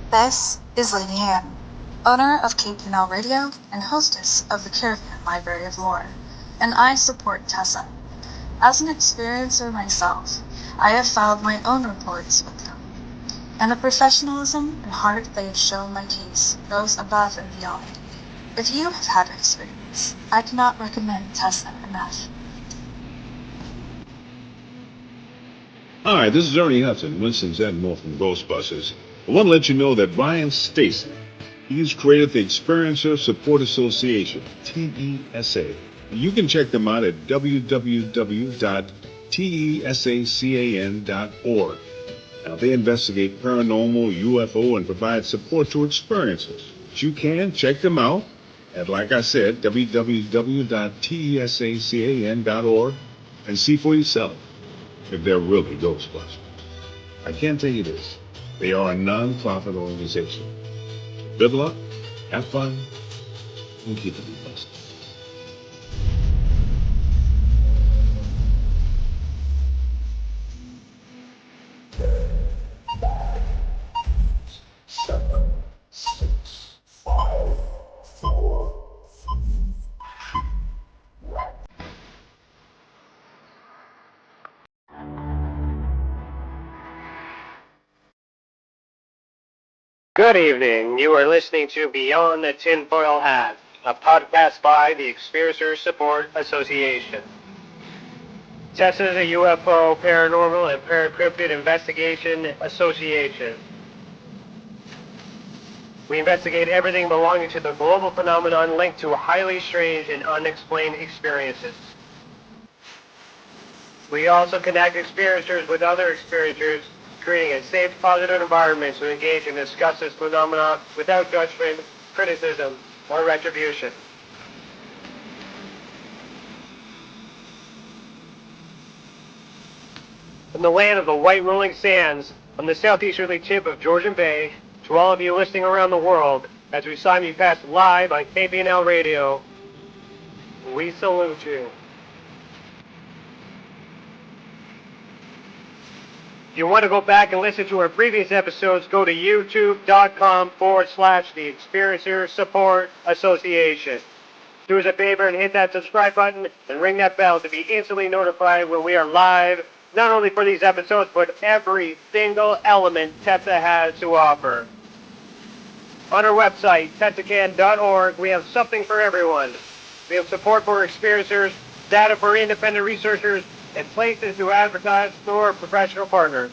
This is Lady Anne, owner of Cape Now Radio and hostess of the Caravan Library of Lore, and I support Tessa. As an experiencer myself, I have filed my own reports with them, and the professionalism and heart they have shown my case goes above and beyond. If you have had experience, I cannot recommend Tessa enough. Hi, this is Ernie Hudson, Winston's Admiral from Ghostbusters. I want to let you know that Brian Stacy, he's created the Experiencer Support Association, TESA. You can check them out at www.tesacan.org. Now, they investigate paranormal, UFO, and provide support to experiencers. You can check them out at, like I said, www.tesacan.org and see for yourself if they're really Ghostbusters. I can tell you this, they are a non-profit organization. Good luck, have fun, and keep it blessed. Good evening. You are listening to Beyond the Tinfoil Hat, a podcast by the Experiencer Support Association. Tessa is a UFO, paranormal, and paracryptid investigation association. We investigate everything belonging to the global phenomenon linked to highly strange and unexplained experiences. We also connect experiencers with other experiencers, creating a safe, positive environment to engage and discuss this phenomenon without judgment, criticism, or retribution. From the land of the white rolling sands, on the southeasterly tip of Georgian Bay, to all of you listening around the world, as we simulcast live on Epiphenomenal Radio, we salute you. If you want to go back and listen to our previous episodes, go to youtube.com/the Experiencer Support Association. Do us a favor and hit that subscribe button and ring that bell to be instantly notified when we are live, not only for these episodes, but every single element Tessa has to offer. On our website, tessacan.org, we have something for everyone. We have support for experiencers, data for independent researchers, and places to advertise for professional partners.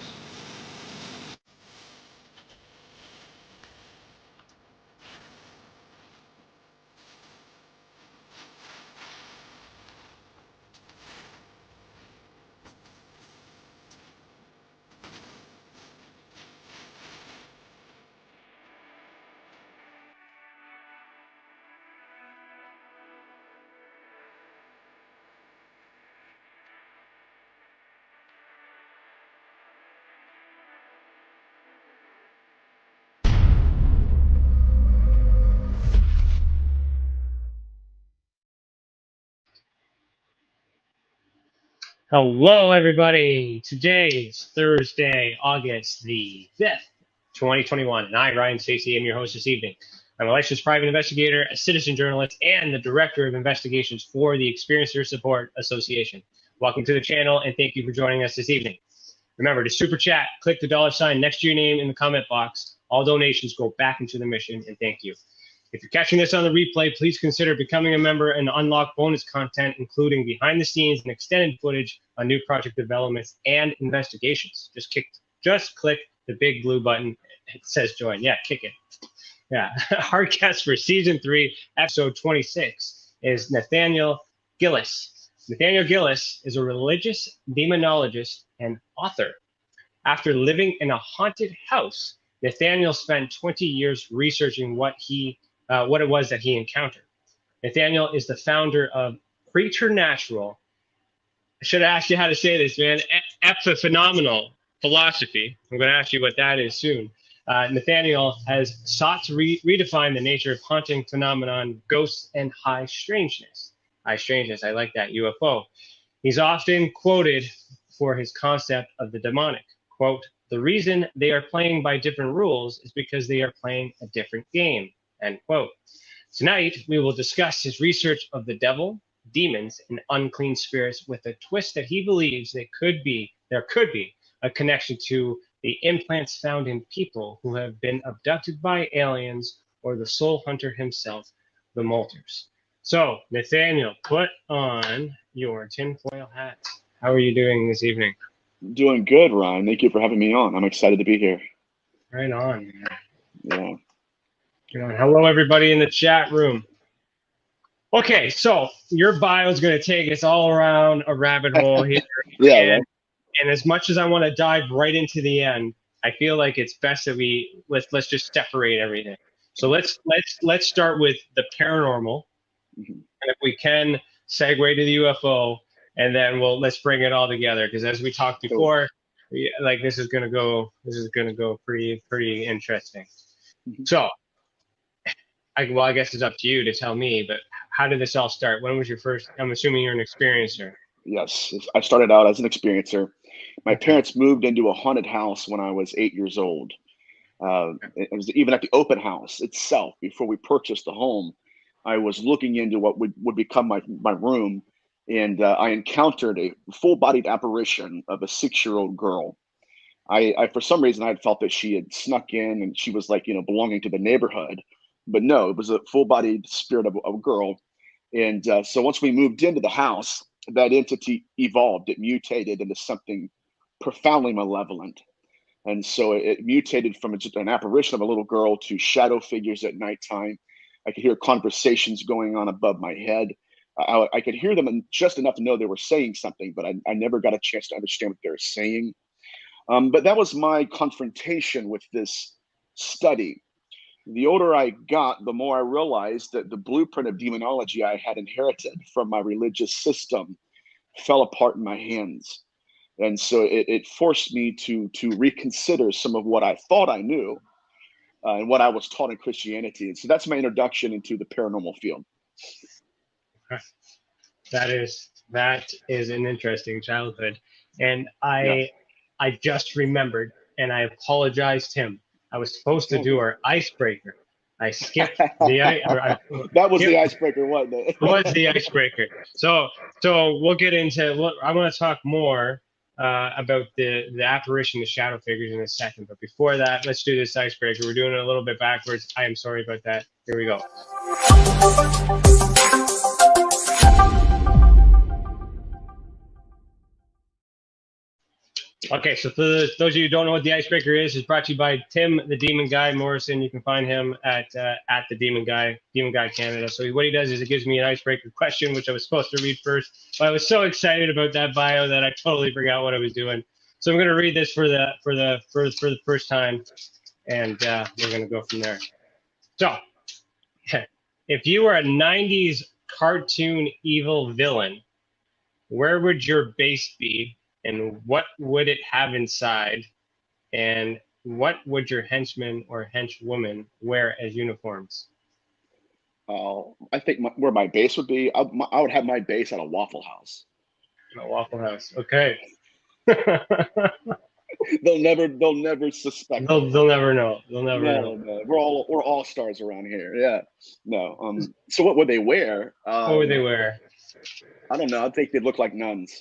Hello, everybody. Today is Thursday, August the 5th, 2021, and I, Ryan Stacy, am your host this evening. I'm a licensed private investigator, a citizen journalist, and the director of investigations for the Experiencer Support Association. Welcome to the channel, and thank you for joining us this evening. Remember to super chat, click the $ next to your name in the comment box. All donations go back into the mission, and thank you. If you're catching this on the replay, please consider becoming a member and unlock bonus content, including behind the scenes and extended footage on new project developments and investigations. Just click the big blue button. It says join. Yeah, kick it. Yeah. Our guest for season 3, episode 26 is Nathaniel Gillis. Nathaniel Gillis is a religious demonologist and author. After living in a haunted house, Nathaniel spent 20 years researching what it was that he encountered. Nathaniel is the founder of Preternatural. I should have asked you how to say this, man. Epiphenomenal philosophy. I'm going to ask you what that is soon. Nathaniel has sought to redefine the nature of haunting phenomenon, ghosts, and high strangeness. High strangeness, I like that, UFO. He's often quoted for his concept of the demonic. Quote, The reason they are playing by different rules is because they are playing a different game, end quote. Tonight, we will discuss his research of the devil, demons, and unclean spirits with a twist that he believes there could be a connection to the implants found in people who have been abducted by aliens or the soul hunter himself, the Molters. So, Nathaniel, put on your tinfoil hat. How are you doing this evening? Doing good, Ryan. Thank you for having me on. I'm excited to be here. Right on. Yeah. Hello, everybody in the chat room. Okay, so your bio is going to take us all around a rabbit hole here. Yeah, and, right. And as much as I want to dive right into the end, I feel like it's best that let's just separate everything. So let's start with the paranormal, and if we can segue to the UFO, and then let's bring it all together, because as we talked before, like this is gonna go pretty interesting. So, I guess it's up to you to tell me, but how did this all start? When was your first? I'm assuming you're an experiencer. Yes, I started out as an experiencer. My parents moved into a haunted house when I was 8 years old. It was even at the open house itself. Before we purchased the home, I was looking into what would become my room, and I encountered a full-bodied apparition of a 6-year-old girl. I for some reason I had felt that she had snuck in and she was like, belonging to the neighborhood, but no, it was a full-bodied spirit of a girl. And so once we moved into the house, that entity evolved. It mutated into something profoundly malevolent. And so it mutated from just an apparition of a little girl to shadow figures at nighttime. I could hear conversations going on above my head. I could hear them just enough to know they were saying something, but I never got a chance to understand what they were saying. But that was my confrontation with this study. The older I got, the more I realized that the blueprint of demonology I had inherited from my religious system fell apart in my hands. And so it forced me to reconsider some of what I thought I knew and what I was taught in Christianity. And so that's my introduction into the paranormal field. That is an interesting childhood. And I just remembered, and I apologized to him. I was supposed to do our icebreaker. I skipped the that was the icebreaker, wasn't it? It was the icebreaker. So we'll get into I want to talk more about the apparition, the shadow figures in a second. But before that, let's do this icebreaker. We're doing it a little bit backwards. I am sorry about that. Here we go. Okay, so for those of you who don't know what the icebreaker is, it's brought to you by Tim, the Demon Guy Morrison. You can find him at the Demon Guy Canada. So what he does is it gives me an icebreaker question, which I was supposed to read first, but I was so excited about that bio that I totally forgot what I was doing. So I'm going to read this for the first time, and we're going to go from there. So, if you were a '90s cartoon evil villain, where would your base be? And what would it have inside? And what would your henchman or henchwoman wear as uniforms? I think where my base would be, I would have my base at a Waffle House. A Waffle House, okay. They'll never suspect. They'll never know. They'll never know. No. We're all stars around here. Yeah. No. So what would they wear? What would they wear? I don't know. I think they'd look like nuns.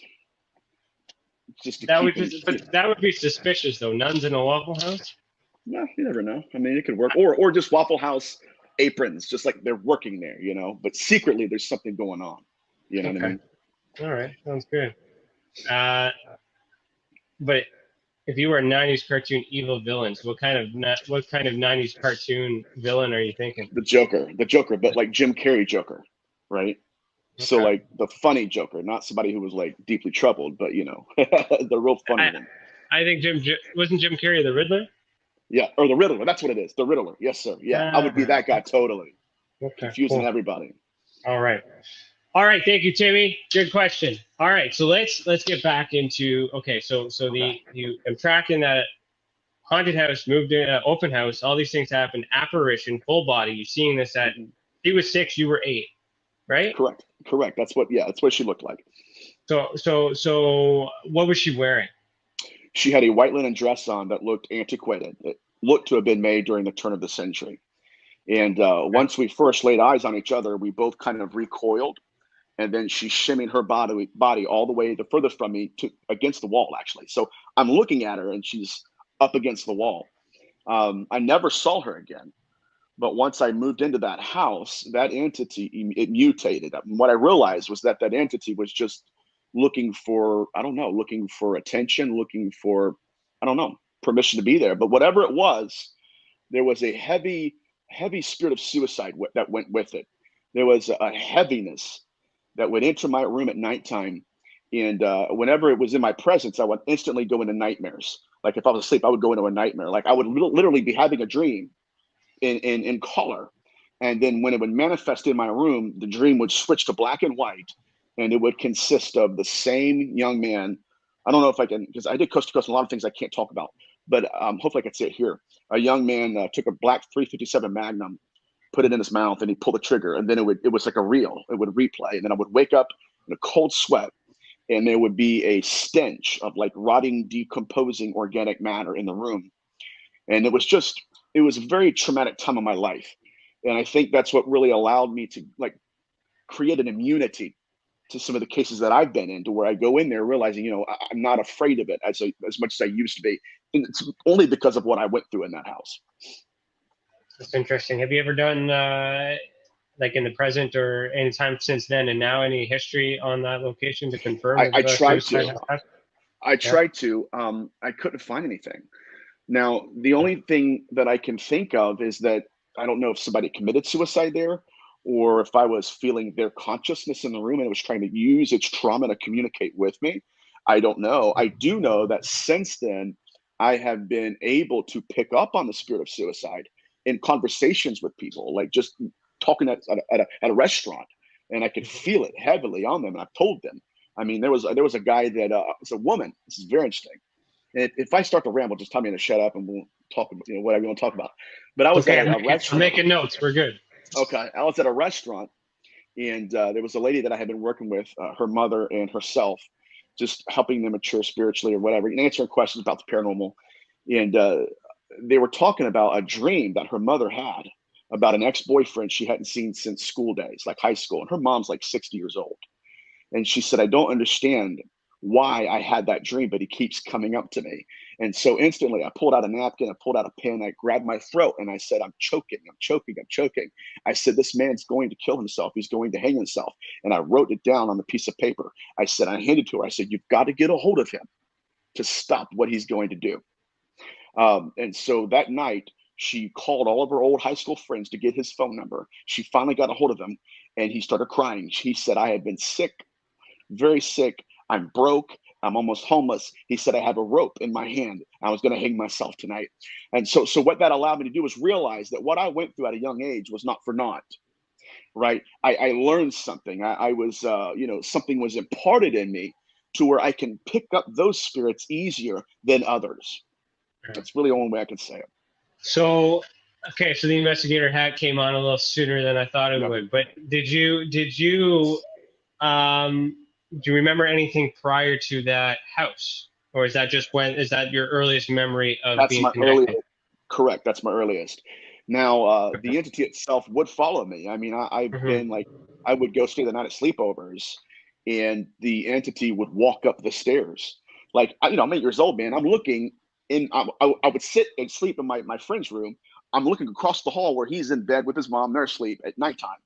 That would be suspicious, though. Nuns in a Waffle House? No, you never know. I mean, it could work. Or just Waffle House aprons, just like they're working there, but secretly there's something going on. You know what I mean? All right, sounds good. But if you were a '90s cartoon evil villains, what kind of '90s cartoon villain are you thinking? The Joker, but like Jim Carrey Joker, right? Okay. So like the funny Joker, not somebody who was like deeply troubled, but the real funny one. I think wasn't Jim Carrey the Riddler? Yeah, or the Riddler. That's what it is. The Riddler. Yes, sir. Yeah, I would be that guy totally. Okay, confusing everybody. All right. Thank you, Timmy. Good question. All right, so let's get back into I'm tracking that haunted house, moved in, open house. All these things happen. Apparition, full body. You're seeing this at he was 6, you were 8. Right? Correct. That's what she looked like. So what was she wearing? She had a white linen dress on that looked antiquated. It looked to have been made during the turn of the century. And once we first laid eyes on each other, we both kind of recoiled. And then she shimmied her body all the way the furthest from me to against the wall, actually. So I'm looking at her and she's up against the wall. I never saw her again. But once I moved into that house, that entity, it mutated. What I realized was that that entity was just looking for, I don't know, looking for attention, looking for, I don't know, permission to be there. But whatever it was, there was a heavy, heavy spirit of suicide that went with it. There was a heaviness that would enter my room at nighttime. And whenever it was in my presence, I would instantly go into nightmares. Like if I was asleep, I would go into a nightmare. Like I would literally be having a dream in color. And then when it would manifest in my room, the dream would switch to black and white. And it would consist of the same young man. I don't know if I can, because I did coast to coast, a lot of things I can't talk about, but hopefully I can say it here. A young man took a black 357 Magnum, put it in his mouth, and he pulled the trigger. And then it was like a reel. It would replay. And then I would wake up in a cold sweat, and there would be a stench of like rotting, decomposing organic matter in the room. And it was a very traumatic time of my life. And I think that's what really allowed me to like create an immunity to some of the cases that I've been in, to where I go in there realizing, I'm not afraid of it as much as I used to be. And it's only because of what I went through in that house. That's interesting. Have you ever done, like in the present or any time since then and now, any history on that location to confirm? I tried to. I tried to. I couldn't find anything. Now, the only thing that I can think of is that I don't know if somebody committed suicide there, or if I was feeling their consciousness in the room and it was trying to use its trauma to communicate with me. I don't know. I do know that since then, I have been able to pick up on the spirit of suicide in conversations with people, like just talking at a restaurant, and I could feel it heavily on them. And I've told them. I mean, there was a guy that was a woman. This is very interesting. And if I start to ramble, just tell me to shut up and we'll talk about whatever you want to talk about. But I was at a restaurant. We're making notes. We're good. Okay, I was at a restaurant, and there was a lady that I had been working with, her mother and herself, just helping them mature spiritually or whatever, and answering questions about the paranormal. And they were talking about a dream that her mother had about an ex-boyfriend she hadn't seen since school days, like high school. And her mom's like 60 years old. And she said, I don't understand why I had that dream, but he keeps coming up to me. And so instantly I pulled out a napkin, I pulled out a pen, I grabbed my throat, and I said, I'm choking. I said, this man's going to kill himself. He's going to hang himself. And I wrote it down on the piece of paper. I said, I handed it to her. I said, you've got to get a hold of him to stop what he's going to do. And so that night, she called all of her old high school friends to get his phone number. She finally got a hold of him, and he started crying. He said, I had been sick, very sick. I'm broke. I'm almost homeless. He said, I have a rope in my hand. I was going to hang myself tonight. And so what that allowed me to do was realize that what I went through at a young age was not for naught, right? I learned something. I was, something was imparted in me to where I can pick up those spirits easier than others. That's really the only way I can say it. So the investigator hat came on a little sooner than I thought it would. But did you do you remember anything prior to that house, or is that your earliest memory of being connected? Correct. That's my earliest. Now, the entity itself would follow me. I mean, I've been like, I would go stay the night at sleepovers, and the entity would walk up the stairs. Like, I'm 8 years old, man. I'm looking in. I would sit and sleep in my friend's room. I'm looking across the hall where he's in bed with his mom. They're asleep at nighttime.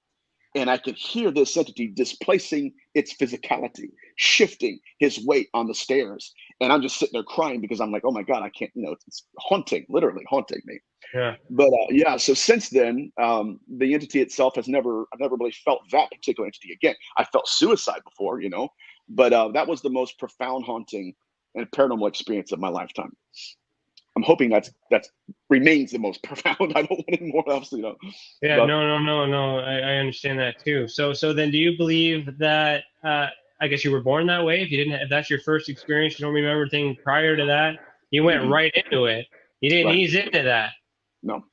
And I could hear this entity displacing its physicality, shifting his weight on the stairs. And I'm just sitting there crying because I'm like, oh my God, I can't, it's literally haunting me. Yeah. But so since then, the entity itself I've never really felt that particular entity again. I felt suicide before, but that was the most profound haunting and paranormal experience of my lifetime. I'm hoping that remains the most profound. I don't want any more else, Yeah, no. I understand that too. So then, do you believe that? I guess you were born that way. If that's your first experience, you don't remember anything prior to that. You went right into it. You didn't ease into that. No,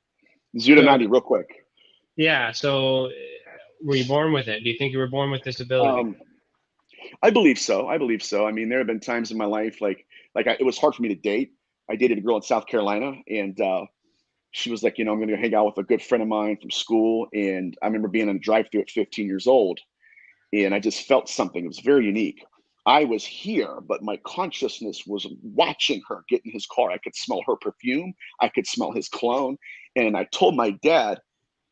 0 to 90 real quick. Yeah. So, were you born with it? Do you think you were born with this ability? I believe so. I mean, there have been times in my life, like Like it was hard for me to date. I dated a girl in South Carolina, and she was like, I'm going to hang out with a good friend of mine from school. And I remember being on a drive-thru at 15 years old, and I just felt something. It was very unique. I was here, but my consciousness was watching her get in his car. I could smell her perfume. I could smell his cologne. And I told my dad,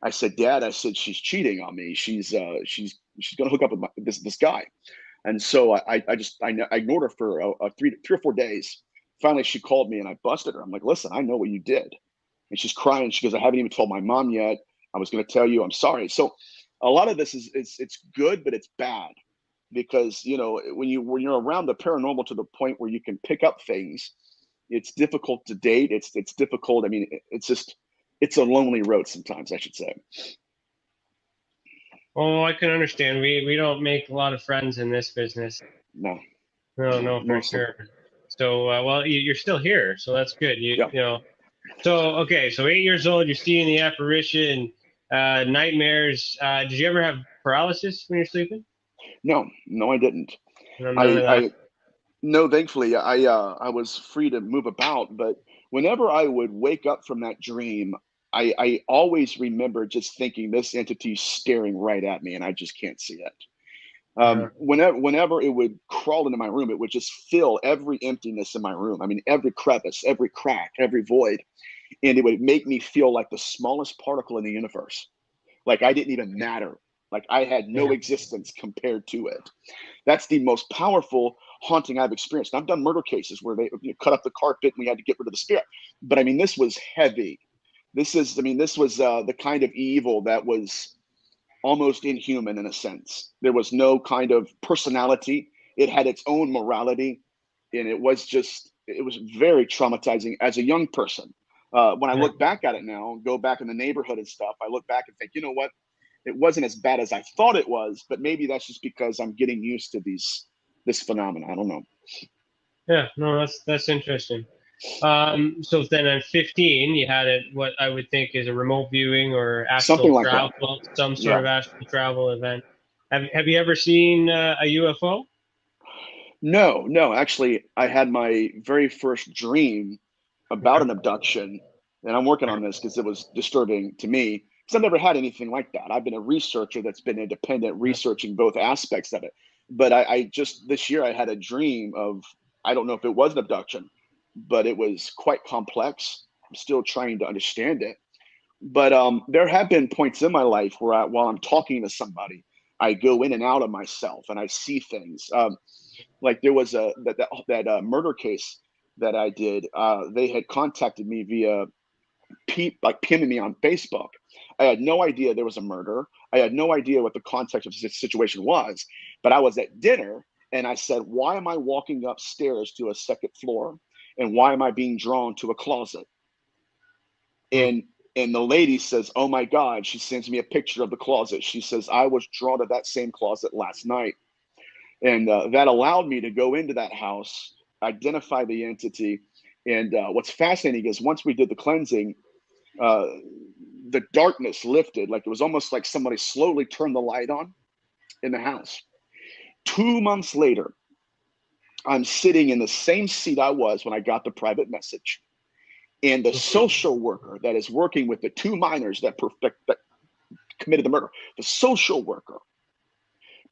I said, Dad, I said, she's cheating on me. She's going to hook up with this guy. And so I ignored her for 3 or 4 days. Finally, she called me and I busted her. I'm like, listen, I know what you did. And she's crying. She goes, I haven't even told my mom yet. I was going to tell you, I'm sorry. So a lot of this it's good, but it's bad. Because when you're around the paranormal to the point where you can pick up things, it's difficult to date. It's difficult. I mean, it's a lonely road sometimes, I should say. Oh, I can understand. We don't make a lot of friends in this business. No, for sure. So well, you're still here, so that's good. So okay, so 8 years old, you're seeing the apparition, nightmares. Did you ever have paralysis when you're sleeping? No, I didn't. No, thankfully, I was free to move about. But whenever I would wake up from that dream, I always remember just thinking this entity's staring right at me, and I just can't see it. Whenever it would crawl into my room, it would just fill every emptiness in my room. I mean, every crevice, every crack, every void, and it would make me feel like the smallest particle in the universe, like I didn't even matter. Like I had no existence compared to it. That's the most powerful haunting I've experienced. And I've done murder cases where they cut up the carpet and we had to get rid of the spirit. But I mean, this was heavy. This was the kind of evil that was almost inhuman in a sense. There was no kind of personality. It had its own morality. And it was very traumatizing as a young person. When I look back at it now, go back in the neighborhood and stuff, I look back and think, you know what? It wasn't as bad as I thought it was, but maybe that's just because I'm getting used to this phenomenon. I don't know. Yeah, no, that's interesting. So then at 15, you had what I would think is a remote viewing or astral travel, some sort of astral travel event. Have you ever seen a UFO? No. Actually, I had my very first dream about an abduction, and I'm working on this because it was disturbing to me. Because I've never had anything like that. I've been a researcher that's been independent, researching both aspects of it. But I just this year I had a dream of, I don't know if it was an abduction, but it was quite complex. I'm still trying to understand it. But there have been points in my life where while I'm talking to somebody, I go in and out of myself and I see things. Like there was that murder case that I did. They had contacted me via PMing me on Facebook. I had no idea there was a murder. I had no idea what the context of the situation was, but I was at dinner and I said, why am I walking upstairs to a second floor? And why am I being drawn to a closet? And the lady says, oh my God, she sends me a picture of the closet. She says, I was drawn to that same closet last night. And that allowed me to go into that house, identify the entity. And what's fascinating is once we did the cleansing, the darkness lifted. Like it was almost like somebody slowly turned the light on in the house. 2 months later, I'm sitting in the same seat I was when I got the private message. And the social worker that is working with the 2 minors that committed the murder, the social worker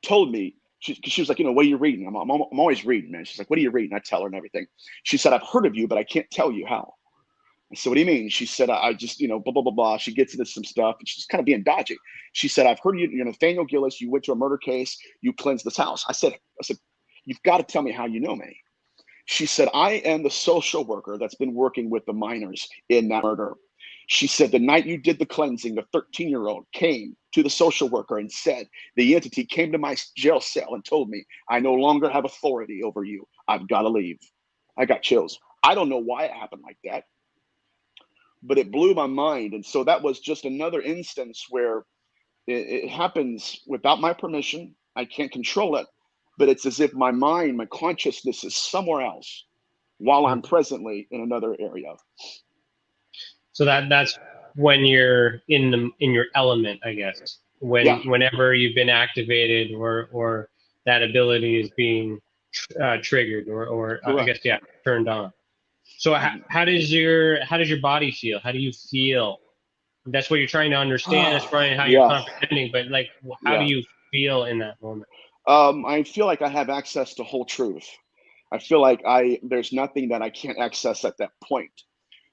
told me, she was like, what are you reading? I'm always reading, man. She's like, what are you reading? I tell her and everything. She said, I've heard of you, but I can't tell you how. I said, what do you mean? She said, I just, blah, blah, blah, blah. She gets into some stuff and she's kind of being dodgy. She said, I've heard you're Nathaniel Gillis. You went to a murder case. You cleansed this house. I said, you've got to tell me how you know me. She said, I am the social worker that's been working with the minors in that murder. She said, the night you did the cleansing, the 13-year-old came to the social worker and said, the entity came to my jail cell and told me, I no longer have authority over you. I've got to leave. I got chills. I don't know why it happened like that, but it blew my mind. And so that was just another instance where it happens without my permission. I can't control it, but it's as if my mind, my consciousness is somewhere else while I'm presently in another area. So that's when you're in your element, I guess. Whenever you've been activated or that ability is being triggered or I guess, Correct. yeah, turned on. So how does your body feel? How do you feel? That's what you're trying to understand. That's probably how you're Yeah, comprehending. But like, how do yeah. you feel in that moment? I feel like I have access to whole truth. I feel like there's nothing that I can't access at that point.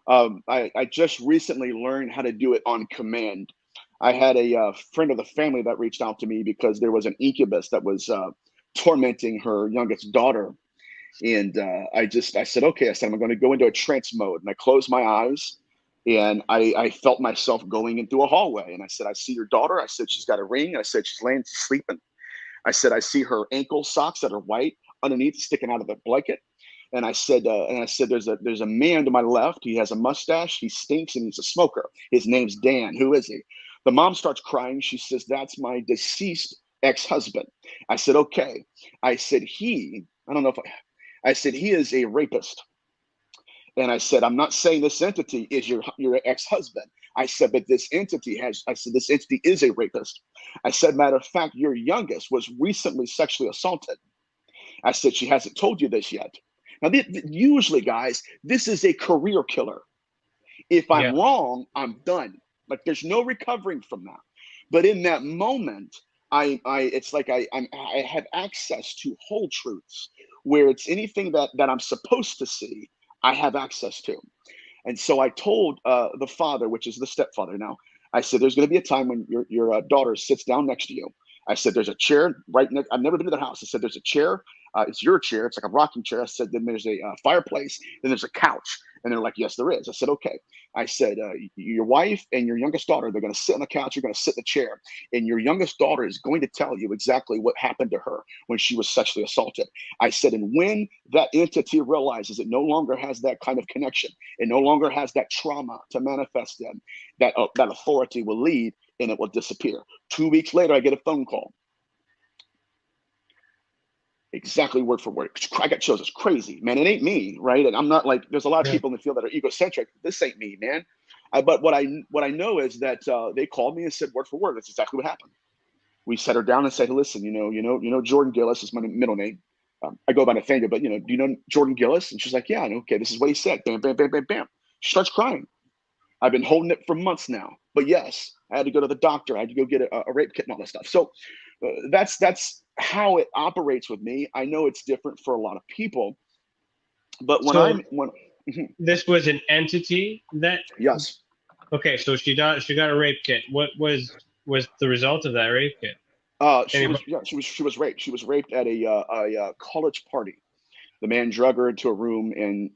I just recently learned how to do it on command. I had a friend of the family that reached out to me because there was an incubus that was tormenting her youngest daughter. And I said, okay, I said, I'm going to go into a trance mode. And I closed my eyes and I felt myself going into a hallway. And I said, I see your daughter. I said, she's got a ring. I said, she's laying, sleeping. I said, I see her ankle socks that are white underneath sticking out of the blanket. And I said, there's a man to my left. He has a mustache. He stinks and he's a smoker. His name's Dan. Who is he? The mom starts crying. She says, that's my deceased ex-husband. I said, okay. I said, I don't know if I said, he is a rapist. And I said, I'm not saying this entity is your ex-husband. I said, but this entity is a rapist. I said, matter of fact, your youngest was recently sexually assaulted. I said, she hasn't told you this yet. Now, usually, guys, this is a career killer. If I'm Yeah. wrong, I'm done. Like, there's no recovering from that. But in that moment, it's like I have access to whole truths, where it's anything that I'm supposed to see, I have access to. And so I told the father, which is the stepfather now, I said, there's going to be a time when your daughter sits down next to you. I said, there's a chair right next. I've never been to their house. I said, there's a chair. It's your chair. It's like a rocking chair. I said, then there's a fireplace. Then there's a couch. And they're like, yes, there is. I said, okay. I said, your wife and your youngest daughter, they're going to sit on the couch. You're going to sit in the chair. And your youngest daughter is going to tell you exactly what happened to her when she was sexually assaulted. I said, and when that entity realizes it no longer has that kind of connection, it no longer has that trauma to manifest in, that authority will leave and it will disappear. 2 weeks later, I get a phone call. Exactly word for word. I got chills. It's crazy, man. It ain't me, right? And I'm not like, there's a lot of people in the field that are egocentric. This ain't me, man. But what I know is that they called me and said word for word. That's exactly what happened. We set her down and said, listen, you know, Jordan Gillis is my middle name. I go by Nathaniel, but do you know Jordan Gillis? And she's like, yeah, okay, this is what he said. Bam, bam, bam, bam, bam. She starts crying. I've been holding it for months now. But yes, I had to go to the doctor. I had to go get a rape kit and all that stuff. So that's how it operates with me. I know it's different for a lot of people, but this was an entity that. Yes. Okay, so she got a rape kit. What was the result of that rape kit? She was raped. She was raped at a college party. The man drug her into a room and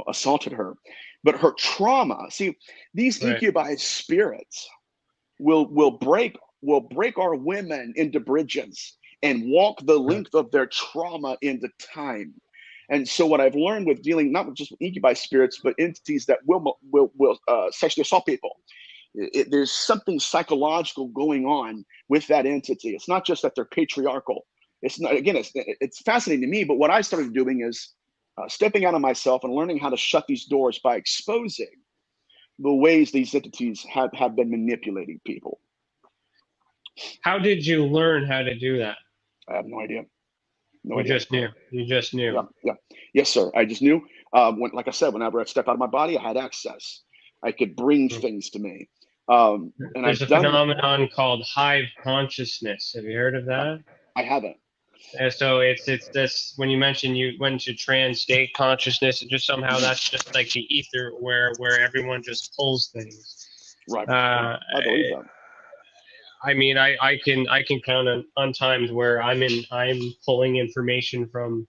assaulted her. But her trauma. See, these incubi spirits will break our women into bridges and walk the length of their trauma into time. And so what I've learned with dealing not just with incubi spirits, but entities that will sexually assault people, there's something psychological going on with that entity. It's not just that they're patriarchal. It's not. Again, it's fascinating to me. But what I started doing is stepping out of myself and learning how to shut these doors by exposing the ways these entities have been manipulating people. How did you learn how to do that? I have no idea. You just knew. You just knew. Yeah. Yes, sir. I just knew. Like I said, whenever I step out of my body, I had access. I could bring things to me. And there's a phenomenon called hive consciousness. Have you heard of that? I haven't. So it's this, when you mentioned you went to trans state consciousness, and just somehow that's just like the ether where everyone just pulls things. Right. I believe that. I mean, I can count on times where I'm pulling information from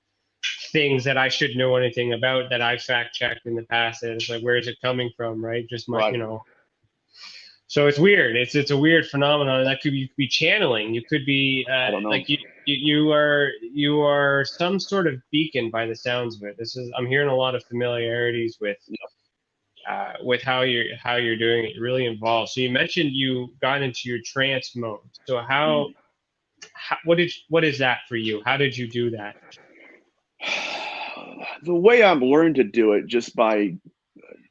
things that I should know anything about, that I fact checked in the past, and it's like, where is it coming from, right? Just my So it's weird. It's a weird phenomenon. That could be channeling. You could be like you are some sort of beacon by the sounds of it. I'm hearing a lot of familiarities with how you're doing it. You're really involved. So you mentioned you got into your trance mode. So what is that for you? How did you do that? The way I've learned to do it, just by,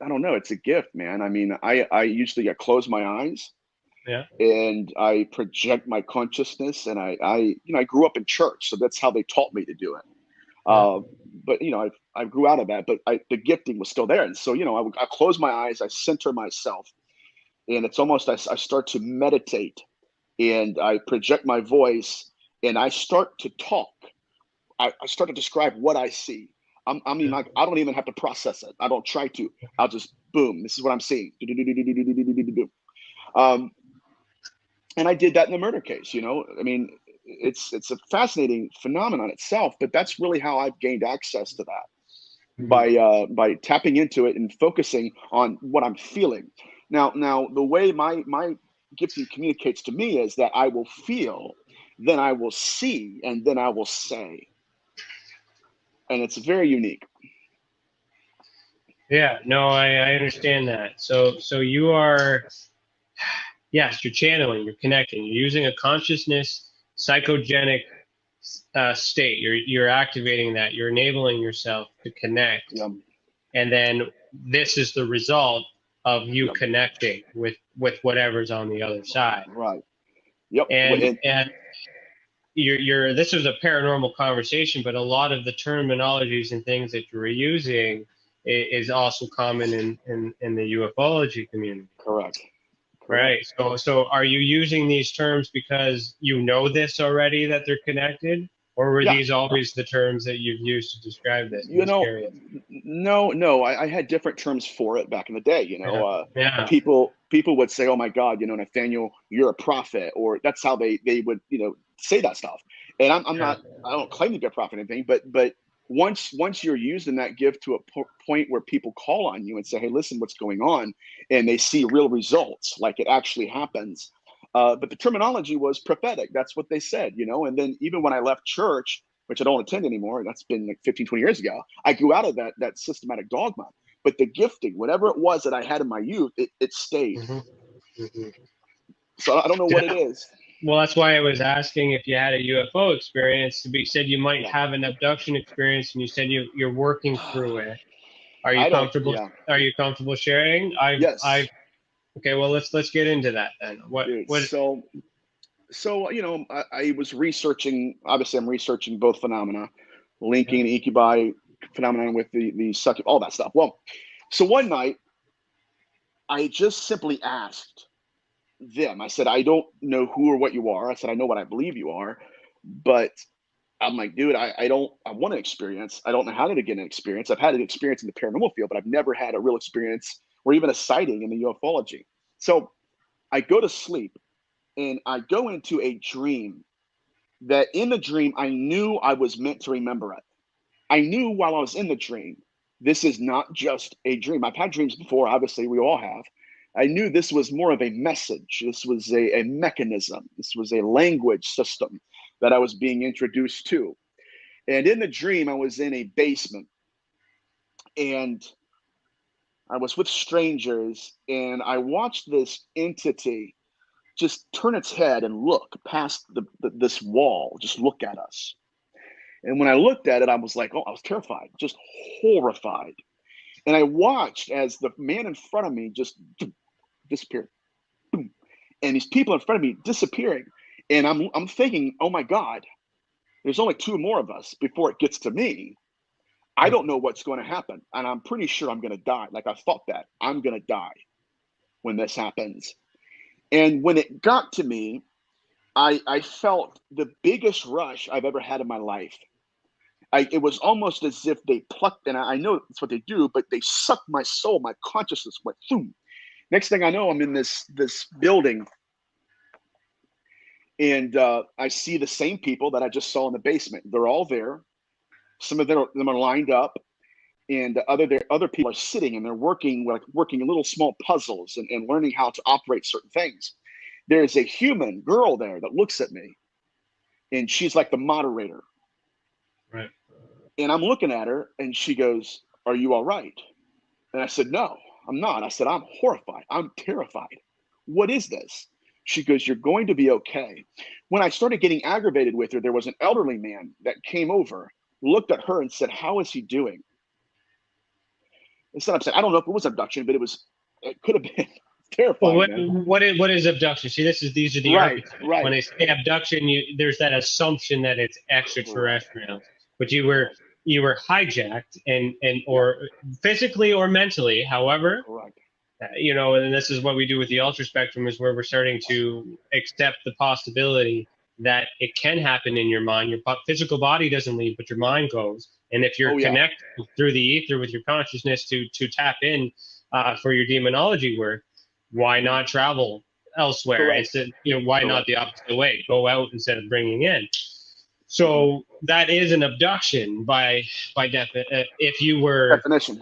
I don't know, it's a gift, man. I mean, I usually close my eyes, and I project my consciousness, and I grew up in church, so that's how they taught me to do it. But I grew out of that, but the gifting was still there. And so, I close my eyes, I center myself, and it's almost, I start to meditate, and I project my voice, and I start to talk. I start to describe what I see. I don't even have to process it. I don't try to. I'll just, boom, this is what I'm seeing. And I did that in the murder case. I mean, it's a fascinating phenomenon itself, but that's really how I've gained access to that, by tapping into it and focusing on what I'm feeling. Now the way my gifting communicates to me is that I will feel, then I will see, and then I will say. And it's very unique. Yeah, no, I understand that. So you are, yes, you're channeling, you're connecting, you're using a consciousness psychogenic state. You're activating that. You're enabling yourself to connect, and then this is the result of you connecting with whatever's on the other side. Right. Yep. And you're this was a paranormal conversation, but a lot of the terminologies and things that you're using is also common in the ufology community. Correct. Right. So are you using these terms because you know this already, that they're connected, or were these always the terms that you've used to describe this? No. I had different terms for it back in the day. People would say, "Oh my God, Nathaniel, you're a prophet," or that's how they would say that stuff. And I'm not. I don't claim to be a prophet or anything, but once you're using that gift to a point where people call on you and say, "Hey, listen, what's going on?" and they see real results, like it actually happens. But the terminology was prophetic. That's what they said, And then even when I left church, which I don't attend anymore, that's been like 15, 20 years ago, I grew out of that systematic dogma. But the gifting, whatever it was that I had in my youth, it stayed. So I don't know what it is. Well, that's why I was asking if you had a UFO experience. You said you might have an abduction experience, and you said you're working through it. Are you comfortable? Yeah. Are you comfortable sharing? Yes. Okay. Well, let's get into that then. So I was researching. Obviously, I'm researching both phenomena, linking the incubi phenomenon with the succubus, all that stuff. Well, so one night, I just simply asked them. I said, "I don't know who or what you are." I said, "I know what I believe you are, but I'm like, dude, I want an experience. I don't know how to get an experience. I've had an experience in the paranormal field, but I've never had a real experience or even a sighting in the ufology." So I go to sleep, and I go into a dream that in the dream, I knew I was meant to remember it. I knew while I was in the dream, this is not just a dream. I've had dreams before. Obviously, we all have. I knew this was more of a message. This was a mechanism. This was a language system that I was being introduced to. And in the dream, I was in a basement, and I was with strangers, and I watched this entity just turn its head and look past this wall, just look at us. And when I looked at it, I was like, I was terrified, just horrified. And I watched as the man in front of me just disappeared. And these people in front of me disappearing. And I'm thinking, oh my God, there's only two more of us before it gets to me. I don't know what's going to happen. And I'm pretty sure I'm going to die. Like I thought that I'm going to die when this happens. And when it got to me, I felt the biggest rush I've ever had in my life. It was almost as if they plucked, and I know that's what they do, but they sucked my soul. My consciousness went boom. Next thing I know, I'm in this building, and I see the same people that I just saw in the basement. They're all there. Some of them are lined up, and other people are sitting, and they're working little small puzzles and learning how to operate certain things. There's a human girl there that looks at me, and she's like the moderator. Right. And I'm looking at her, and she goes, "Are you all right?" And I said, "No, I'm not." I said, "I'm horrified. I'm terrified. What is this?" She goes, "You're going to be okay." When I started getting aggravated with her, there was an elderly man that came over, looked at her, and said, "How is he doing?" Instead, I'm saying, I don't know if it was abduction, but it could have been terrifying. Well, what is abduction? See, these are the archetypes. When they say abduction, there's that assumption that it's extraterrestrial. But you were you were hijacked and or physically or mentally, however. Correct. You know, and this is what we do with the ultra spectrum, is where we're starting to accept the possibility that it can happen in your mind. Your physical body doesn't leave, but your mind goes. And if you're Oh, yeah. connected through the ether with your consciousness to tap in for your demonology work, why not travel elsewhere? Correct. Instead, you know, why not Correct. the opposite way? Go out instead of bringing in. So that is an abduction by if you were Definition.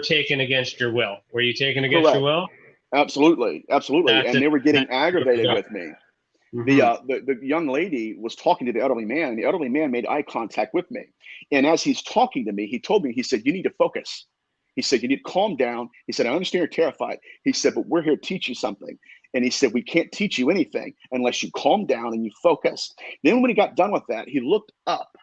taken against your will. Were you taken against your Correct. will? Absolutely. Absolutely. That's And they were getting that's aggravated with me. Mm-hmm. The young lady was talking to the elderly man, and the elderly man made eye contact with me. And as he's talking to me, he told me, he said, "You need to focus." He said, "You need to calm down." He said, "I understand you're terrified." He said, "But we're here to teach you something." And he said, "We can't teach you anything unless you calm down and you focus." Then when he got done with that, he looked up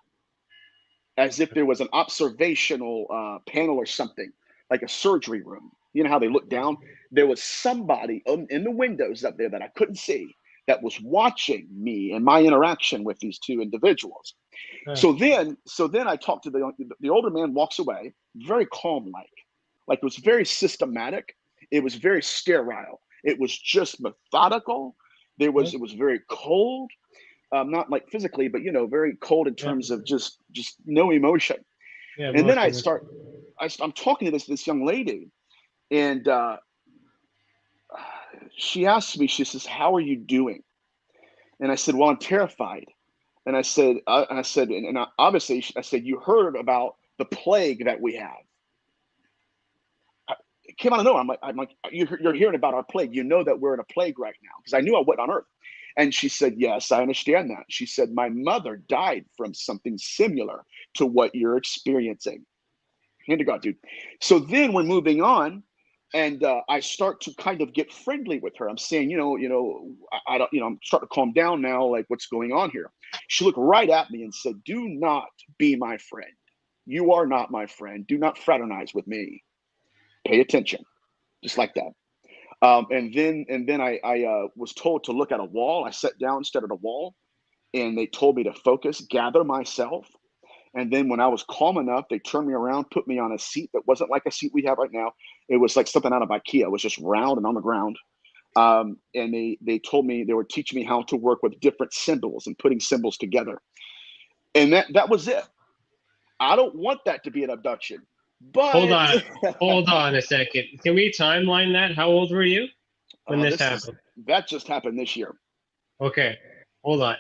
as if there was an observational panel or something, like a surgery room. You know how they look down? There was somebody in the windows up there that I couldn't see that was watching me and my interaction with these two individuals. So then I talked to the older man. Walks away, very calm, like it was very systematic. It was very sterile. It was just methodical. It was very cold. Not like physically, but very cold in terms of just no emotion. Yeah, And then I'm talking to this young lady, and she asked me, she says, "How are you doing?" And I said, "Well, I'm terrified." And I said, obviously, I said, "You heard about the plague that we have." It came out of nowhere. I'm like, you're hearing about our plague. You know that we're in a plague right now, because I knew I wasn't on Earth. And she said, "Yes, I understand that." She said, "My mother died from something similar to what you're experiencing." Hand to God, dude. So then we're moving on, and I start to kind of get friendly with her. I'm saying, I don't, I'm starting to calm down now. Like, what's going on here? She looked right at me and said, "Do not be my friend. You are not my friend. Do not fraternize with me. Pay attention." Just like that. And then I was told to look at a wall. I sat down, stared at a wall, and they told me to focus, gather myself. And then when I was calm enough, they turned me around, put me on a seat that wasn't like a seat we have right now. It was like something out of IKEA. It was just round and on the ground. And they told me, they were teaching me how to work with different symbols and putting symbols together. And that was it. I don't want that to be an abduction. But hold on a second. Can we timeline that? How old were you when this happened? That just happened this year. Okay, hold on.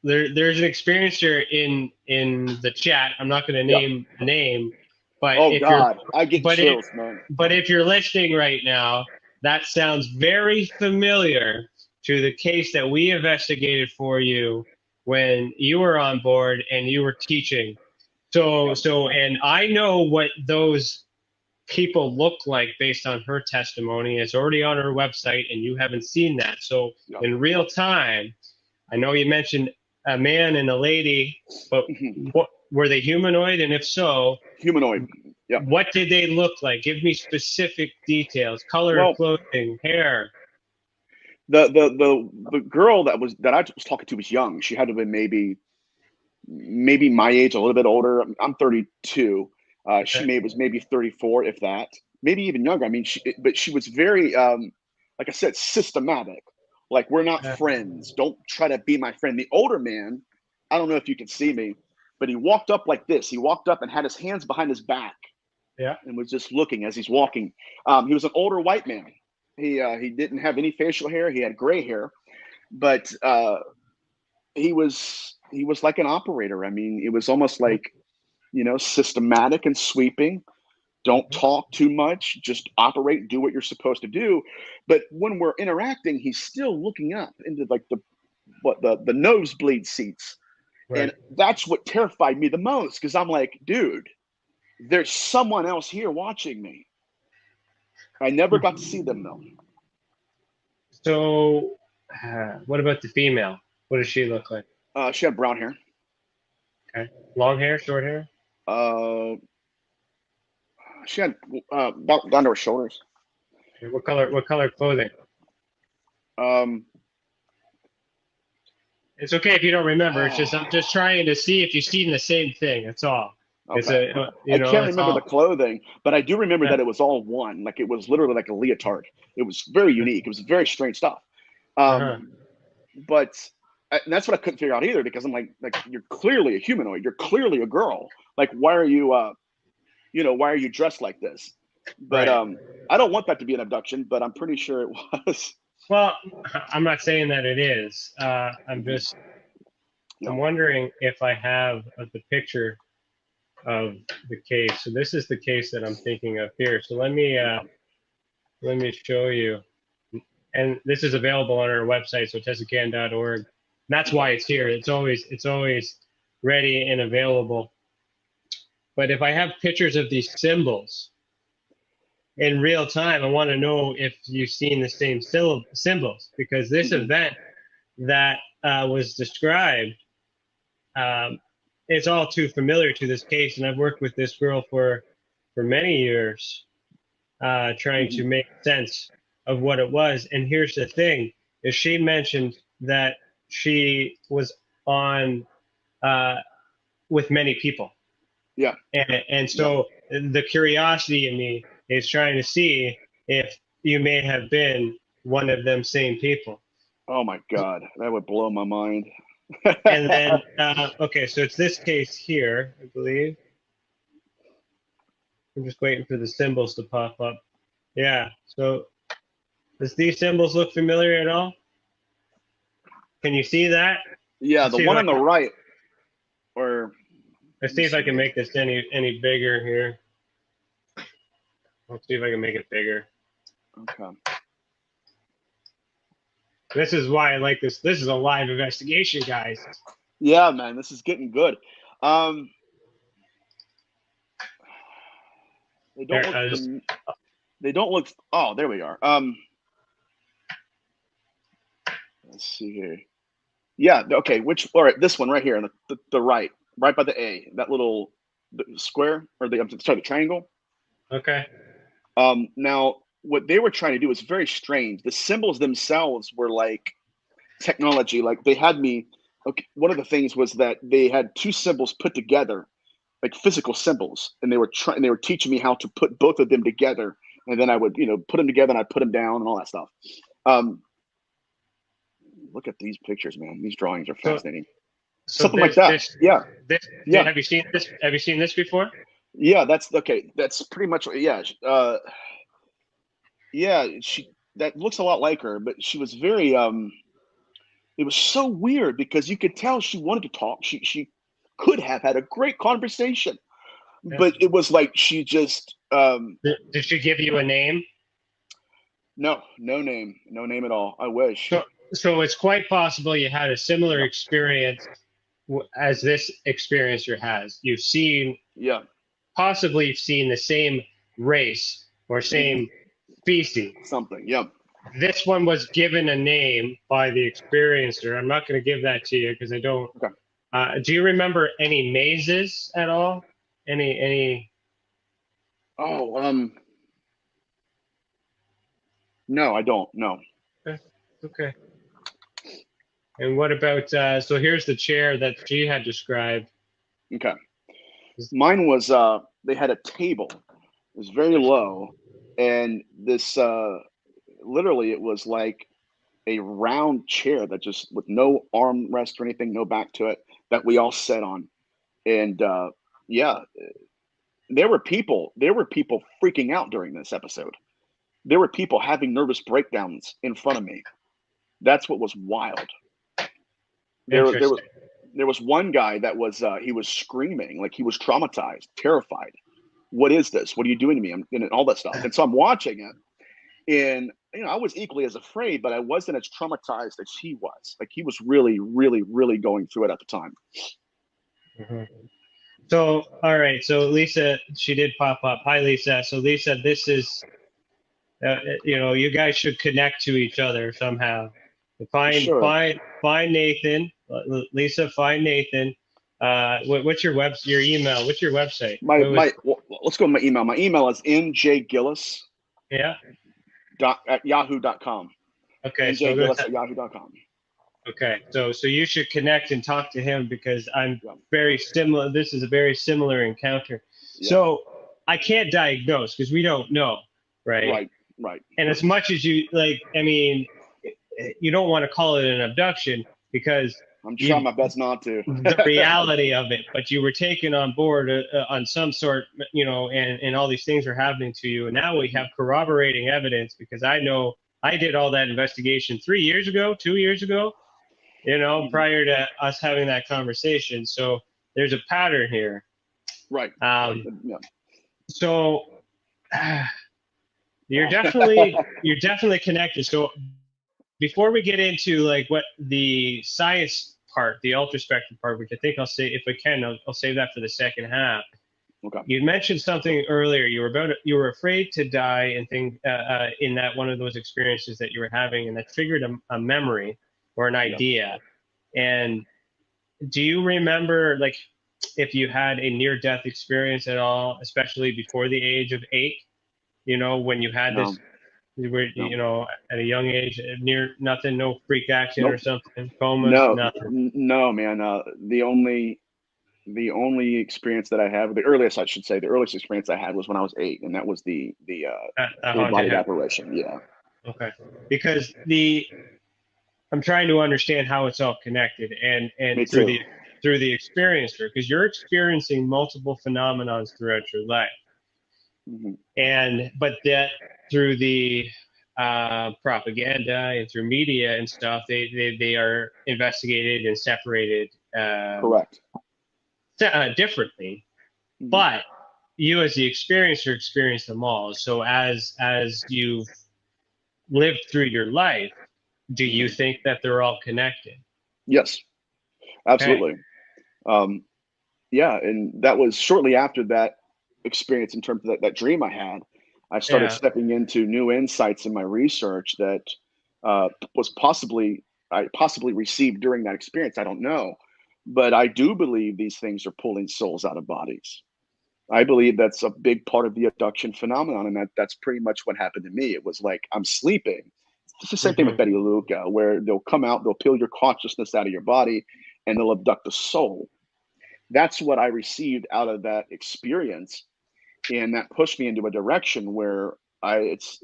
There's an experiencer in the chat. I'm not going to name the name, but oh God, I get chills, man. But if you're listening right now, that sounds very familiar to the case that we investigated for you when you were on board and you were teaching. And I know what those people look like based on her testimony. It's already on her website, and you haven't seen that. So in real time, I know you mentioned a man and a lady, but what, were they humanoid? And if so, humanoid. Yeah. What did they look like? Give me specific details. Color of clothing, hair. The girl that I was talking to was young. She had to have been maybe my age, a little bit older. I'm 32. She was maybe 34, if that, maybe even younger. I mean, but she was very, like I said, systematic. Like, we're not friends. Don't try to be my friend. The older man, I don't know if you can see me, but he walked up like this. He walked up and had his hands behind his back. Yeah. And was just looking as he's walking. He was an older white man. He didn't have any facial hair. He had gray hair, but he was like an operator. I mean, it was almost like, systematic and sweeping. Don't talk too much. Just operate. Do what you're supposed to do. But when we're interacting, he's still looking up into like the nosebleed seats, and that's what terrified me the most, because I'm like, dude, there's someone else here watching me. I never got to see them though. So, what about the female? What does she look like? She had brown hair. Okay. Long hair, short hair? She had about down to her shoulders. Okay. What color clothing? It's okay if you don't remember. It's just I'm just trying to see if you've seen the same thing. That's all. Okay. It's I can't it's remember the all. clothing, but I do remember Yeah. that it was all one. Like it was literally like a leotard. It was very unique. It was very strange stuff. Uh-huh. But and that's what I couldn't figure out either, because I'm like you're clearly a humanoid. You're clearly a girl. Like why are you why are you dressed like this? But Right. I don't want that to be an abduction, but I'm pretty sure it was. Well, I'm not saying that it is. I'm just Yeah. I'm wondering if I have the picture of the case. So this is the case that I'm thinking of here. So let me show you. And this is available on our website, so tessacan.org. That's why it's here. It's always ready and available. But if I have pictures of these symbols in real time, I want to know if you've seen the same symbols, because this event that was described, it's all too familiar to this case, and I've worked with this girl for many years, trying to make sense of what it was. And here's the thing: is she mentioned that she was on with many people. Yeah. And so the curiosity in me is trying to see if you may have been one of them same people. Oh my God, that would blow my mind. And then, okay, so it's this case here, I believe. I'm just waiting for the symbols to pop up. Yeah, so does these symbols look familiar at all? Can you see that? Yeah, the one on the right. Or let's see if I can make this any bigger here. Let's see if I can make it bigger. Okay. This is why I like this. This is a live investigation, guys. Yeah, man, this is getting good. They don't look. Oh, there we are. Let's see here. Yeah. Okay. All right. This one right here, the right by the A, that little square, or the triangle. Okay. Now, what they were trying to do is very strange. The symbols themselves were like technology. Like they had me. Okay. One of the things was that they had two symbols put together, like physical symbols, and they were teaching me how to put both of them together, and then I would put them together and I'd put them down and all that stuff. Look at these pictures, man. These drawings are fascinating. So something like that. Yeah. Have you seen this? Have you seen this before? Yeah, that's okay. That's pretty much, yeah. Yeah, that looks a lot like her, but she was very it was so weird because you could tell she wanted to talk. She could have had a great conversation, but it was like she just did she give you a name? No name at all. I wish. So it's quite possible you had a similar experience as this experiencer has. You've seen, possibly you've seen the same race or same species. Something, yeah. This one was given a name by the experiencer. I'm not going to give that to you because I don't. Okay. Do you remember any mazes at all? Any? Oh, no, I don't. No. Okay. And what about, so here's the chair that she had described. Okay. Mine was, they had a table. It was very low. And this, literally, it was like a round chair that just, with no armrest or anything, no back to it, that we all sat on. And, yeah, there were people freaking out during this episode. There were people having nervous breakdowns in front of me. That's what was wild. There was one guy that was he was screaming, like he was traumatized, terrified. What is this? What are you doing to me? And all that stuff. And so I'm watching it, and I was equally as afraid, but I wasn't as traumatized as he was. Like he was really, really, really going through it at the time. Mm-hmm. So, all right. So Lisa, she did pop up. Hi, Lisa. So Lisa, this is, you guys should connect to each other somehow. Find Nathan, Lisa. Find Nathan. What's your your email? What's your website? Let's go with my email. My email is njgillis. Yeah. @yahoo.com. Okay. njgillis@yahoo.com. Okay, so you should connect and talk to him because I'm very similar. This is a very similar encounter. Yeah. So I can't diagnose because we don't know, right? Right. And as much as you like, I mean, you don't want to call it an abduction because I'm trying my best not to. the reality of it, but you were taken on board on some sort, and all these things are happening to you. And now we have corroborating evidence because I know I did all that investigation 3 years ago, 2 years ago, prior to us having that conversation. So there's a pattern here. Right. Yeah. So you're definitely connected. So before we get into like what the science part, the ultraspectrum part, which I think I'll say, if I can, I'll save that for the second half. Okay. You mentioned something earlier. You were afraid to die and thing in that one of those experiences that you were having, and that triggered a memory or an idea. And do you remember, like, if you had a near-death experience at all, especially before the age of 8? When you had this, you were, at a young age, near nothing, no freak accident or something, comas, nothing. No, man. The only experience that I have, the earliest experience I had was when I was 8, and that was the full-bodied apparition. Yeah. Okay. Because I'm trying to understand how it's all connected, and through the experiencer, because you're experiencing multiple phenomenons throughout your life, but that through the propaganda and through media and stuff, they are investigated and separated. Correct. Differently, but you as the experiencer experience them all. So as you've lived through your life, do you think that they're all connected? Yes, absolutely. Okay. Yeah, and that was shortly after that experience. In terms of that dream I had, I started stepping into new insights in my research that I possibly received during that experience. I don't know, but I do believe these things are pulling souls out of bodies. I believe that's a big part of the abduction phenomenon, and that's pretty much what happened to me. It was like I'm sleeping. It's the same thing with Betty Luca, where they'll come out, they'll peel your consciousness out of your body, and they'll abduct the soul. That's what I received out of that experience, and that pushed me into a direction where it's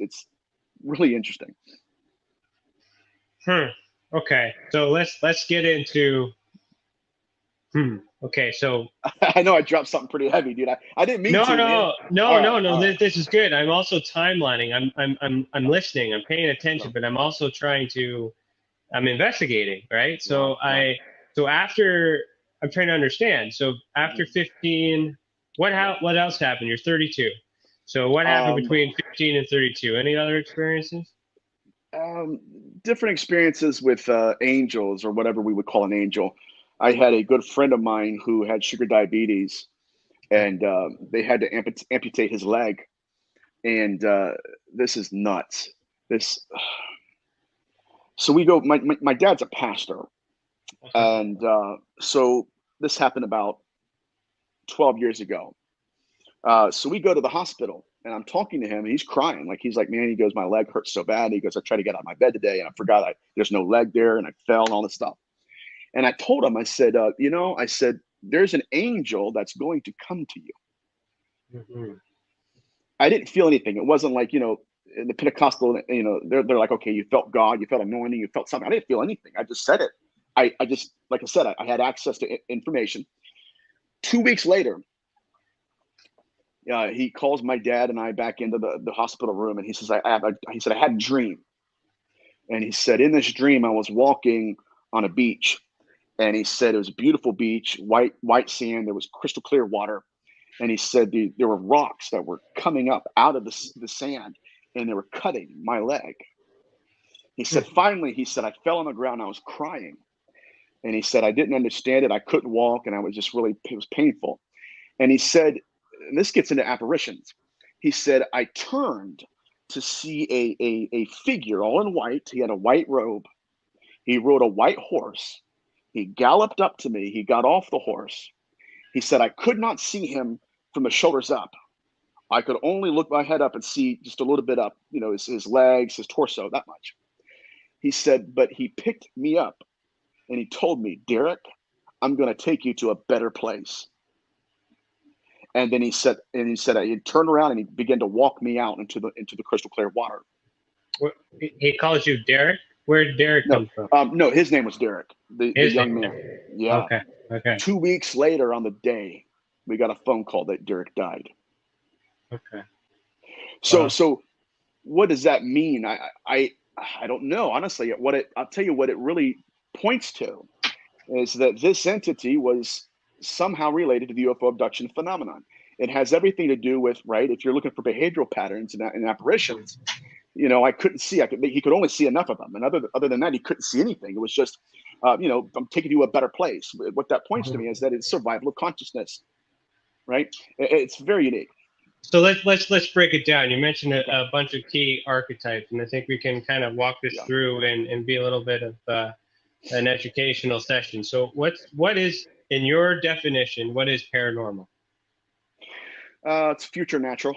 really interesting. Okay, so let's get into. Okay, so I know I dropped something pretty heavy, dude. I didn't mean to. No. This is good. I'm also timelining. I'm listening. I'm paying attention, but I'm also I'm investigating, right? So after, I'm trying to understand. So after 15, what else happened? You're 32. So what happened between 15 and 32? Any other experiences? Different experiences with angels, or whatever we would call an angel. I had a good friend of mine who had sugar diabetes, and they had to amputate his leg. And this is nuts. So we go. My dad's a pastor, and so this happened about 12 years ago. So we go to the hospital, and I'm talking to him, and he's crying. He's like, man, he goes, my leg hurts so bad. He goes, I tried to get out of my bed today, and I forgot there's no leg there, and I fell and all this stuff. And I told him, I said, I said, there's an angel that's going to come to you. I didn't feel anything. It wasn't like, in the Pentecostal, they're like, okay, you felt God, you felt anointing, you felt something. I didn't feel anything. I just said it. I just, like I said, I had access to information. 2 weeks later, he calls my dad and I back into the hospital room, and he says, I had a dream. And he said, in this dream, I was walking on a beach. And he said it was a beautiful beach, white sand. There was crystal clear water. And he said there were rocks that were coming up out of the sand, and they were cutting my leg. He said, finally, I fell on the ground. I was crying. And he said, I didn't understand it. I couldn't walk, and it was painful. And he said, and this gets into apparitions. He said, I turned to see a figure all in white. He had a white robe. He rode a white horse. He galloped up to me. He got off the horse. He said, I could not see him from the shoulders up. I could only look my head up and see just a little bit up, his legs, his torso, that much. He said, but he picked me up and he told me, Derek, I'm going to take you to a better place. And then he said, he turned around and he began to walk me out into the crystal clear water. He calls you Derek? Where did Derek come from? No, his name was Derek, the young man. Yeah. Okay. 2 weeks later on the day, we got a phone call that Derek died. Okay. So what does that mean? I don't know, honestly. I'll tell you what it really points to is that this entity was somehow related to the UFO abduction phenomenon. It has everything to do with, right, if you're looking for behavioral patterns and apparitions, I couldn't see. He could only see enough of them. And other than that, he couldn't see anything. It was just, I'm taking you to a better place. What that points to me is that it's survival of consciousness, right? It's very unique. So let's break it down. You mentioned a bunch of key archetypes, and I think we can kind of walk this through and be a little bit of an educational session. So what is, in your definition, what is paranormal? It's future natural.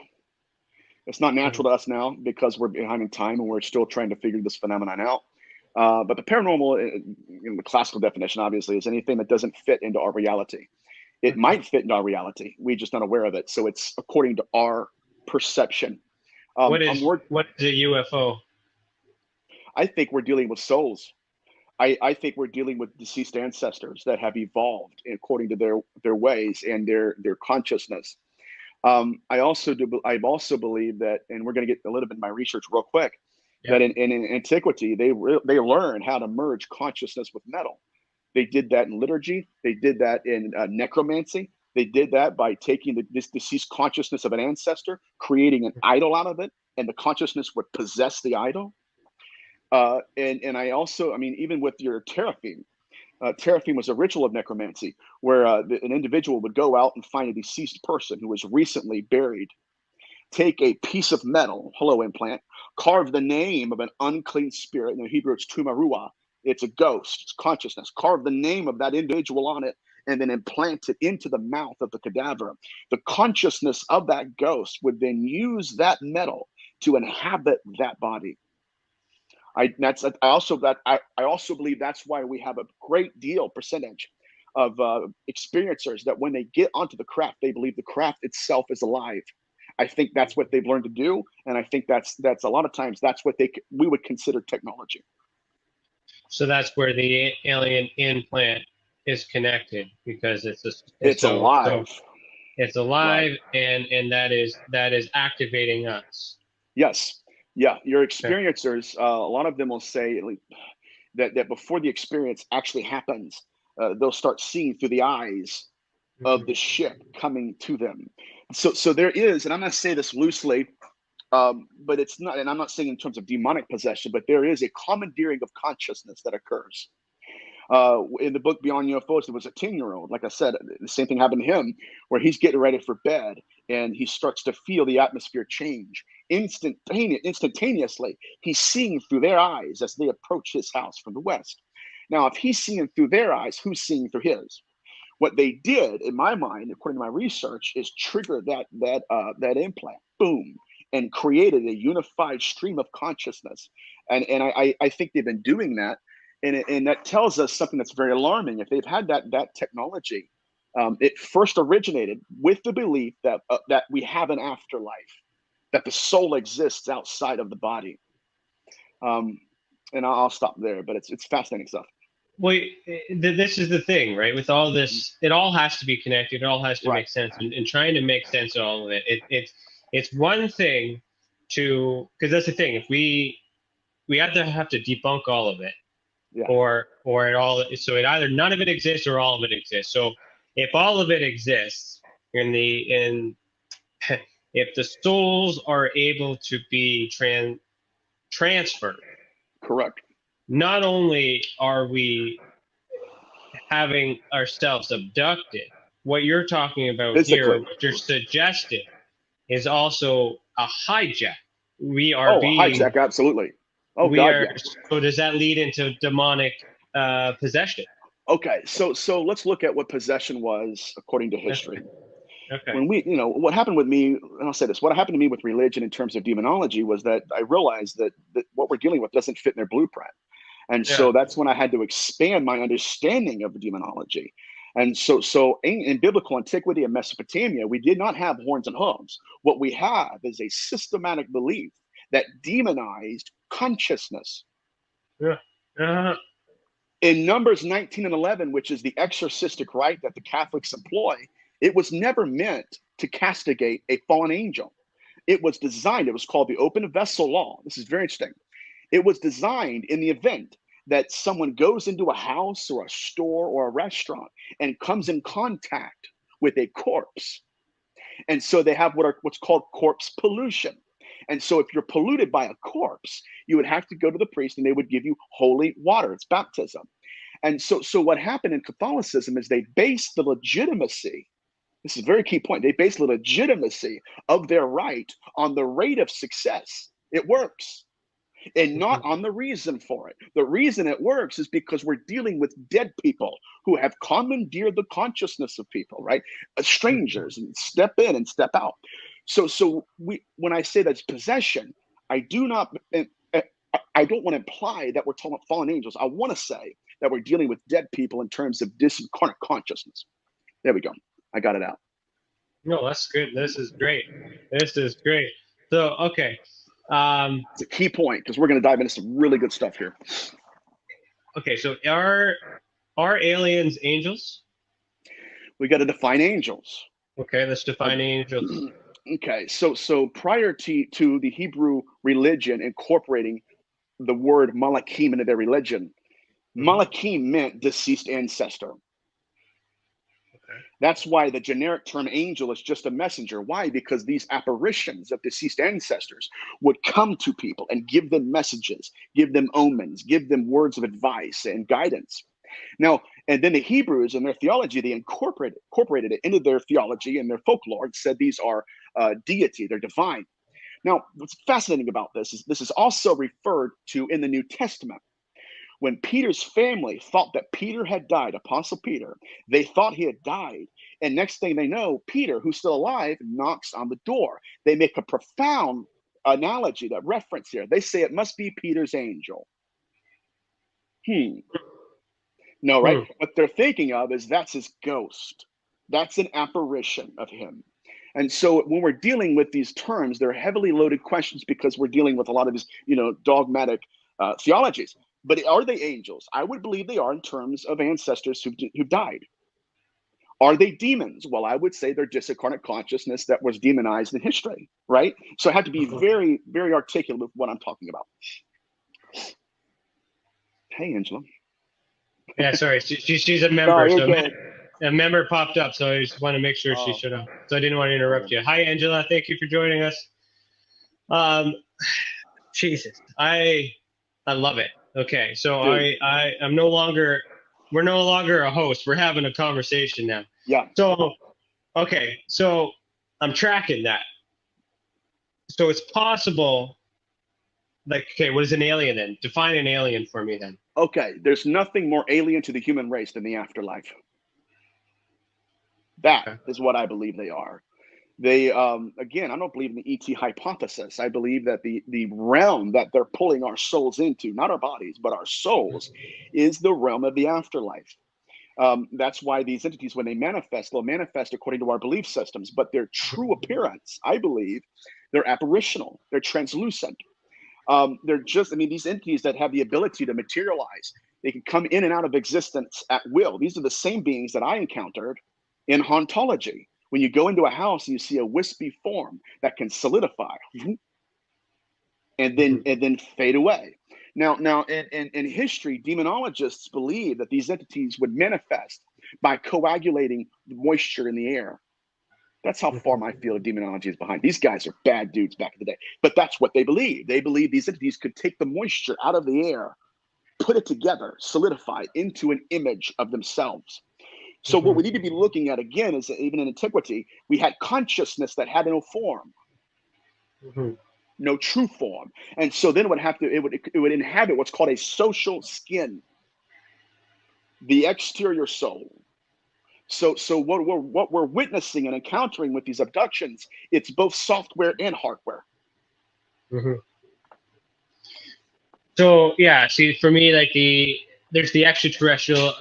It's not natural to us now because we're behind in time and we're still trying to figure this phenomenon out. But the paranormal, in the classical definition, obviously, is anything that doesn't fit into our reality. It might fit into our reality. We're just not aware of it. So it's according to our perception. What is a UFO? I think we're dealing with souls. I think we're dealing with deceased ancestors that have evolved according to their ways and their consciousness. I also believe that, and we're going to get a little bit in my research real quick, that in antiquity, they learned how to merge consciousness with metal. They did that in liturgy. They did that in necromancy. They did that by taking this deceased consciousness of an ancestor, creating an idol out of it, and the consciousness would possess the idol. And I also, even with your teraphim, teraphim was a ritual of necromancy where an individual would go out and find a deceased person who was recently buried, take a piece of metal, hollow implant, carve the name of an unclean spirit. In the Hebrew, it's tumaruah. It's a ghost, it's consciousness. Carve the name of that individual on it and then implant it into the mouth of the cadaver. The consciousness of that ghost would then use that metal to inhabit that body. I also believe that's why we have a great percentage of experiencers that when they get onto the craft, they believe the craft itself is alive. I think that's what they've learned to do, and I think that's a lot of times that's what we would consider technology. So that's where the alien implant is connected, because it's alive. So it's alive, right. and that is activating us. Yes. Yeah, your experiencers, a lot of them will say that before the experience actually happens, they'll start seeing through the eyes of the ship coming to them. So there is, and I'm going to say this loosely, but it's not, and I'm not saying in terms of demonic possession, but there is a commandeering of consciousness that occurs. In the book Beyond UFOs, there was a 10-year-old, like I said, the same thing happened to him, where he's getting ready for bed and he starts to feel the atmosphere change. Instantaneously, he's seeing through their eyes as they approach his house from the west. Now, if he's seeing through their eyes, who's seeing through his? What they did, in my mind, according to my research, is trigger that implant, boom, and created a unified stream of consciousness. And I think they've been doing that. And that tells us something that's very alarming. If they've had that technology, it first originated with the belief that we have an afterlife, that the soul exists outside of the body. And I'll stop there, but it's fascinating stuff. Well, this is the thing, right? With all this, it all has to be connected. It all has to make sense, and trying to make sense of all of it. It's one thing because that's the thing. If we either have to debunk all of it, or it all. So it either none of it exists or all of it exists. So if all of it exists, if the souls are able to be transferred, correct. Not only are we having ourselves abducted, what you're talking about here, what you're suggesting, is also a hijack. We are being a hijack, absolutely. So does that lead into demonic possession? Okay, so let's look at what possession was according to history. Okay. When what happened with me, and I'll say this, what happened to me with religion in terms of demonology was that I realized that what we're dealing with doesn't fit in their blueprint. And so that's when I had to expand my understanding of demonology. And so in biblical antiquity and Mesopotamia, we did not have horns and hooves. What we have is a systematic belief that demonized consciousness. In Numbers 19 and 11, which is the exorcistic rite that the Catholics employ, it was never meant to castigate a fallen angel. It was designed, it was called the open vessel law. This is very interesting. It was designed in the event that someone goes into a house or a store or a restaurant and comes in contact with a corpse. And so they have what's called corpse pollution. And so if you're polluted by a corpse, you would have to go to the priest and they would give you holy water. It's baptism. And so what happened in Catholicism is they based the legitimacy, this is a very key point, they based the legitimacy of their rite on the rate of success. It works. And not on the reason for it. The reason it works is because we're dealing with dead people who have commandeered the consciousness of people, right? Strangers, and step in and step out. So when I say that's possession, I don't want to imply that we're talking about fallen angels. I want to say that we're dealing with dead people in terms of disincarnate consciousness. There we go. I got it out. No, that's good. This is great. This is great. So, okay. It's a key point because we're going to dive into some really good stuff here. Okay, so are aliens angels? We got to define angels. Okay, let's define angels. Okay, so prior to the Hebrew religion incorporating the word malachim into their religion, malachim meant deceased ancestor. That's why the generic term angel is just a messenger. Why? Because these apparitions of deceased ancestors would come to people and give them messages, give them omens, give them words of advice and guidance. Now, and then the Hebrews in their theology, they incorporated it into their theology and their folklore and said these are deity, they're divine. Now, what's fascinating about this is also referred to in the New Testament. When Peter's family thought that Peter had died, Apostle Peter, they thought he had died. And next thing they know, Peter, who's still alive, knocks on the door. They make a profound analogy, that reference here. They say it must be Peter's angel. No, right? What they're thinking of is that's his ghost. That's an apparition of him. And so when we're dealing with these terms, they're heavily loaded questions because we're dealing with a lot of these, dogmatic theologies. But are they angels? I would believe they are in terms of ancestors who died. Are they demons? Well, I would say they're disincarnate consciousness that was demonized in history, right? So I have to be very, very articulate with what I'm talking about. Hey, Angela. Yeah, sorry. She's a member. A member popped up, so I just want to make sure she showed up. So I didn't want to interrupt you. Hi, Angela. Thank you for joining us. Jesus, I love it. Okay, so I'm no longer, we're no longer a host. We're having a conversation now. Yeah. So, okay, so I'm tracking that. So it's possible, like, okay, what is an alien then? Define an alien for me then. Okay, there's nothing more alien to the human race than the afterlife. That is what I believe they are. They, again, I don't believe in the ET hypothesis. I believe that the realm that they're pulling our souls into, not our bodies, but our souls, is the realm of the afterlife. That's why these entities, when they manifest, they'll manifest according to our belief systems, but their true appearance, I believe, they're apparitional, they're translucent. They're just, these entities that have the ability to materialize, they can come in and out of existence at will. These are the same beings that I encountered in hauntology. When you go into a house and you see a wispy form that can solidify and then fade away. Now in history, demonologists believe that these entities would manifest by coagulating moisture in the air. That's how far my field of demonology is behind. These guys are bad dudes back in the day, but that's what they believe. They believe these entities could take the moisture out of the air, put it together, solidify into an image of themselves. So what we need to be looking at again is that even in antiquity, we had consciousness that had no form, no true form. And so then it would inhabit what's called a social skin, the exterior soul. So what we're witnessing and encountering with these abductions, it's both software and hardware. So yeah, see, for me, like there's the extraterrestrial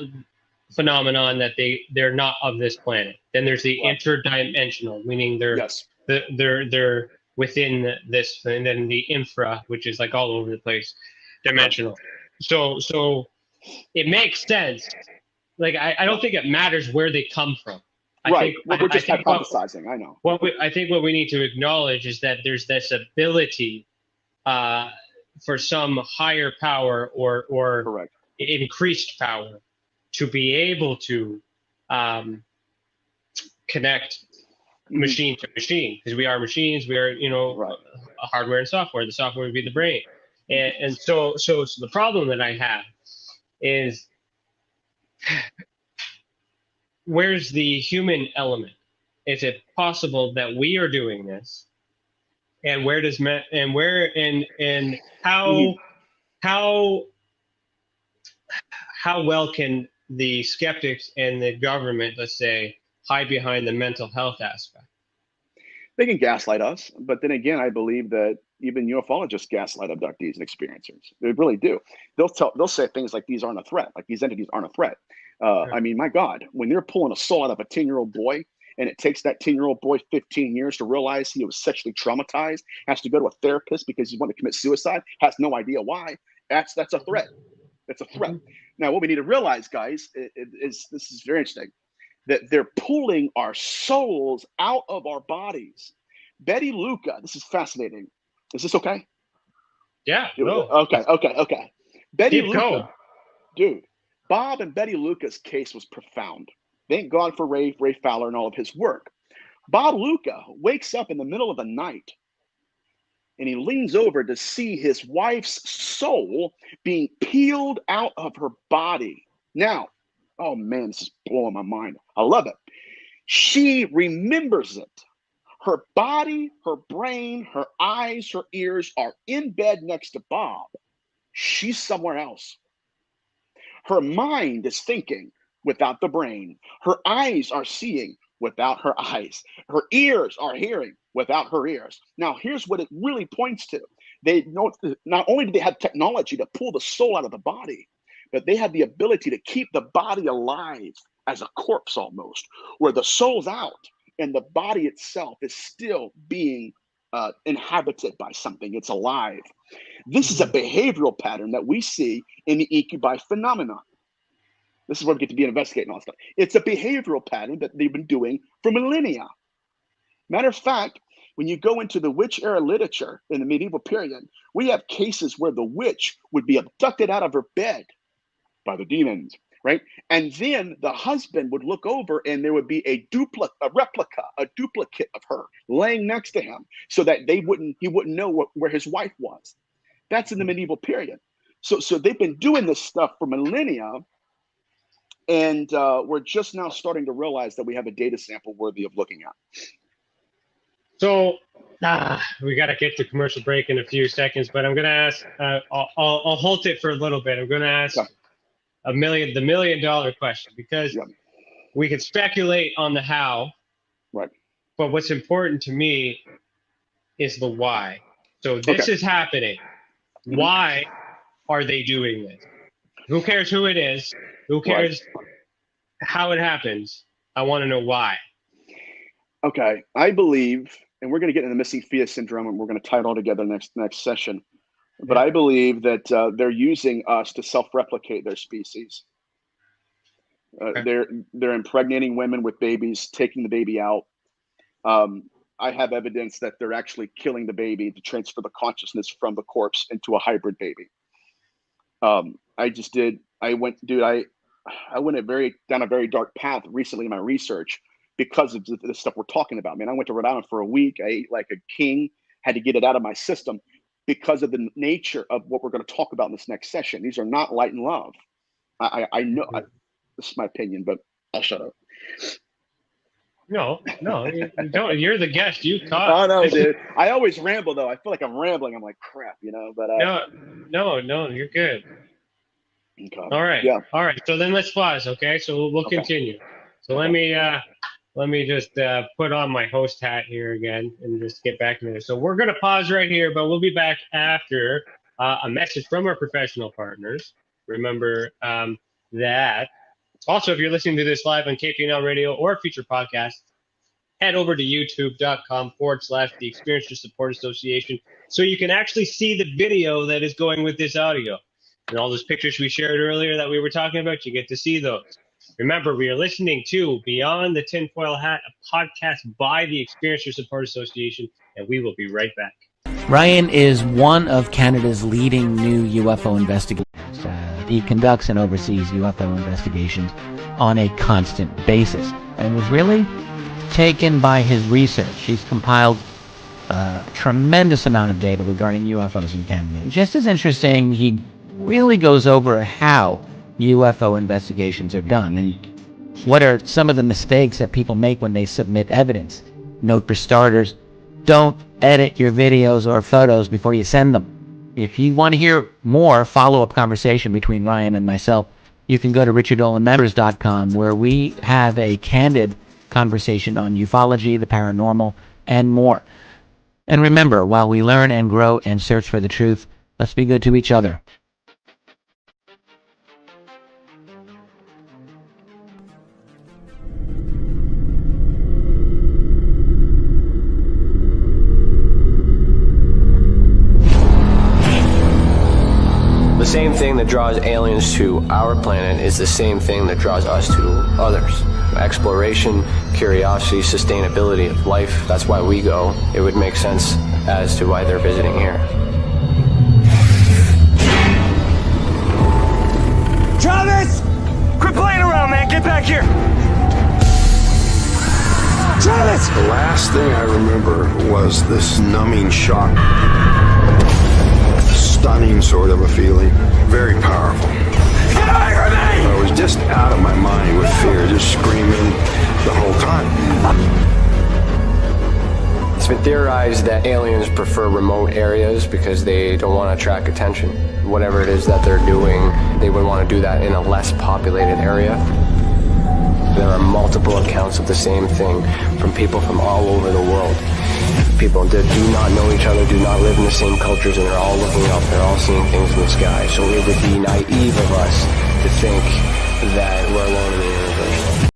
phenomenon that they're not of this planet. Then there's the Right. interdimensional, meaning they're Yes. they're within this, and then the infra, which is like all over the place, dimensional. So it makes sense. Like I don't think it matters where they come from. Right. We're just think hypothesizing. I know. I think what we need to acknowledge is that there's this ability for some higher power or Correct. increased power to be able to connect machine to machine, because we are machines. We are, Right. hardware and software. The software would be the brain, and so the problem that I have is, where's the human element? Is it possible that we are doing this? And where does and how well can the skeptics and the government, let's say, hide behind the mental health aspect? They can gaslight us, but then again, I believe that even ufologists gaslight abductees and experiencers. They really do. They'll say things like these aren't a threat, like these entities aren't a threat. I mean, my God, when they're pulling a soul out of a 10-year-old boy, and it takes that 10-year-old boy 15 years to realize he was sexually traumatized, has to go to a therapist because he's wanting to commit suicide, has no idea why. That's a threat. That's a threat. Now, what we need to realize, guys, is this is very interesting, that they're pulling our souls out of our bodies. Betty Luca, this is fascinating. Is this okay? Yeah. No. Okay. Betty Keep Luca, going. dude. Bob and Betty Luca's case was profound. Thank God for Ray Fowler and all of his work. Bob Luca wakes up in the middle of the night and he leans over to see his wife's soul being peeled out of her body. Now, oh man, this is blowing my mind. I love it. She remembers it. Her body, her brain, her eyes, her ears are in bed next to Bob. She's somewhere else. Her mind is thinking without the brain. Her eyes are seeing without her eyes. Her ears are hearing without her ears. Now, here's what it really points to. They know not only do they have technology to pull the soul out of the body, but they have the ability to keep the body alive as a corpse almost, where the soul's out and the body itself is still being inhabited by something. It's alive. This is a behavioral pattern that we see in the EQ phenomenon. This is where we get to be investigating all this stuff. It's a behavioral pattern that they've been doing for millennia. Matter of fact, when you go into the witch era literature in the medieval period, we have cases where the witch would be abducted out of her bed by the demons, right? And then the husband would look over and there would be a duplicate of her laying next to him so that he wouldn't know where his wife was. That's in the medieval period. So they've been doing this stuff for millennia, and we're just now starting to realize that we have a data sample worthy of looking at. So we got to get to commercial break in a few seconds, but I'm going to ask, I'll halt it for a little bit. I'm going to ask the $1 million question, because we can speculate on the how, right? But what's important to me is the why. So this is happening. Why are they doing this? Who cares who it is? Who cares how it happens? I want to know why. Okay, I believe, and we're going to get into the missing fetus syndrome, and we're going to tie it all together next session. But I believe that they're using us to self-replicate their species. They're impregnating women with babies, taking the baby out. I have evidence that they're actually killing the baby to transfer the consciousness from the corpse into a hybrid baby. I went down a very dark path recently in my research because of the stuff we're talking about. Man, I went to Rhode Island for a week. I ate like a king, had to get it out of my system because of the nature of what we're going to talk about in this next session. These are not light and love. I know this is my opinion, but I'll shut up. No, you don't. You're the guest. You talk. Oh no, dude. I always ramble though. I feel like I'm rambling. I'm like crap, But no, you're good. Okay. All right. Yeah. All right. So then let's pause. Okay. So we'll continue. So let me just put on my host hat here again and just get back into this. So we're gonna pause right here, but we'll be back after a message from our professional partners. Remember that. Also, if you're listening to this live on KPNL Radio or a future podcast, head over to youtube.com/The Experiencer Support Association so you can actually see the video that is going with this audio. And all those pictures we shared earlier that we were talking about, you get to see those. Remember, we are listening to Beyond the Tinfoil Hat, a podcast by the Experiencer Support Association, and we will be right back. Ryan is one of Canada's leading new UFO investigators. He conducts and oversees UFO investigations on a constant basis and was really taken by his research. He's compiled a tremendous amount of data regarding UFOs in Canada. Just as interesting, he really goes over how UFO investigations are done and what are some of the mistakes that people make when they submit evidence. Note for starters, don't edit your videos or photos before you send them. If you want to hear more follow-up conversation between Ryan and myself, you can go to richardolanmembers.com, where we have a candid conversation on ufology, the paranormal, and more. And remember, while we learn and grow and search for the truth, let's be good to each other. The same thing that draws aliens to our planet is the same thing that draws us to others. Exploration, curiosity, sustainability of life. That's why we go. It would make sense as to why they're visiting here. Travis! Quit playing around, man. Get back here. Travis! The last thing I remember was this numbing shock. Stunning sort of a feeling. Very powerful. Get away from me! I was just out of my mind with fear, just screaming the whole time. It's been theorized that aliens prefer remote areas because they don't want to attract attention. Whatever it is that they're doing, they would want to do that in a less populated area. There are multiple accounts of the same thing from people from all over the world. People that do not know each other, do not live in the same cultures, and they're all looking up, they're all seeing things in the sky. So it would be naive of us to think that we're alone in the universe.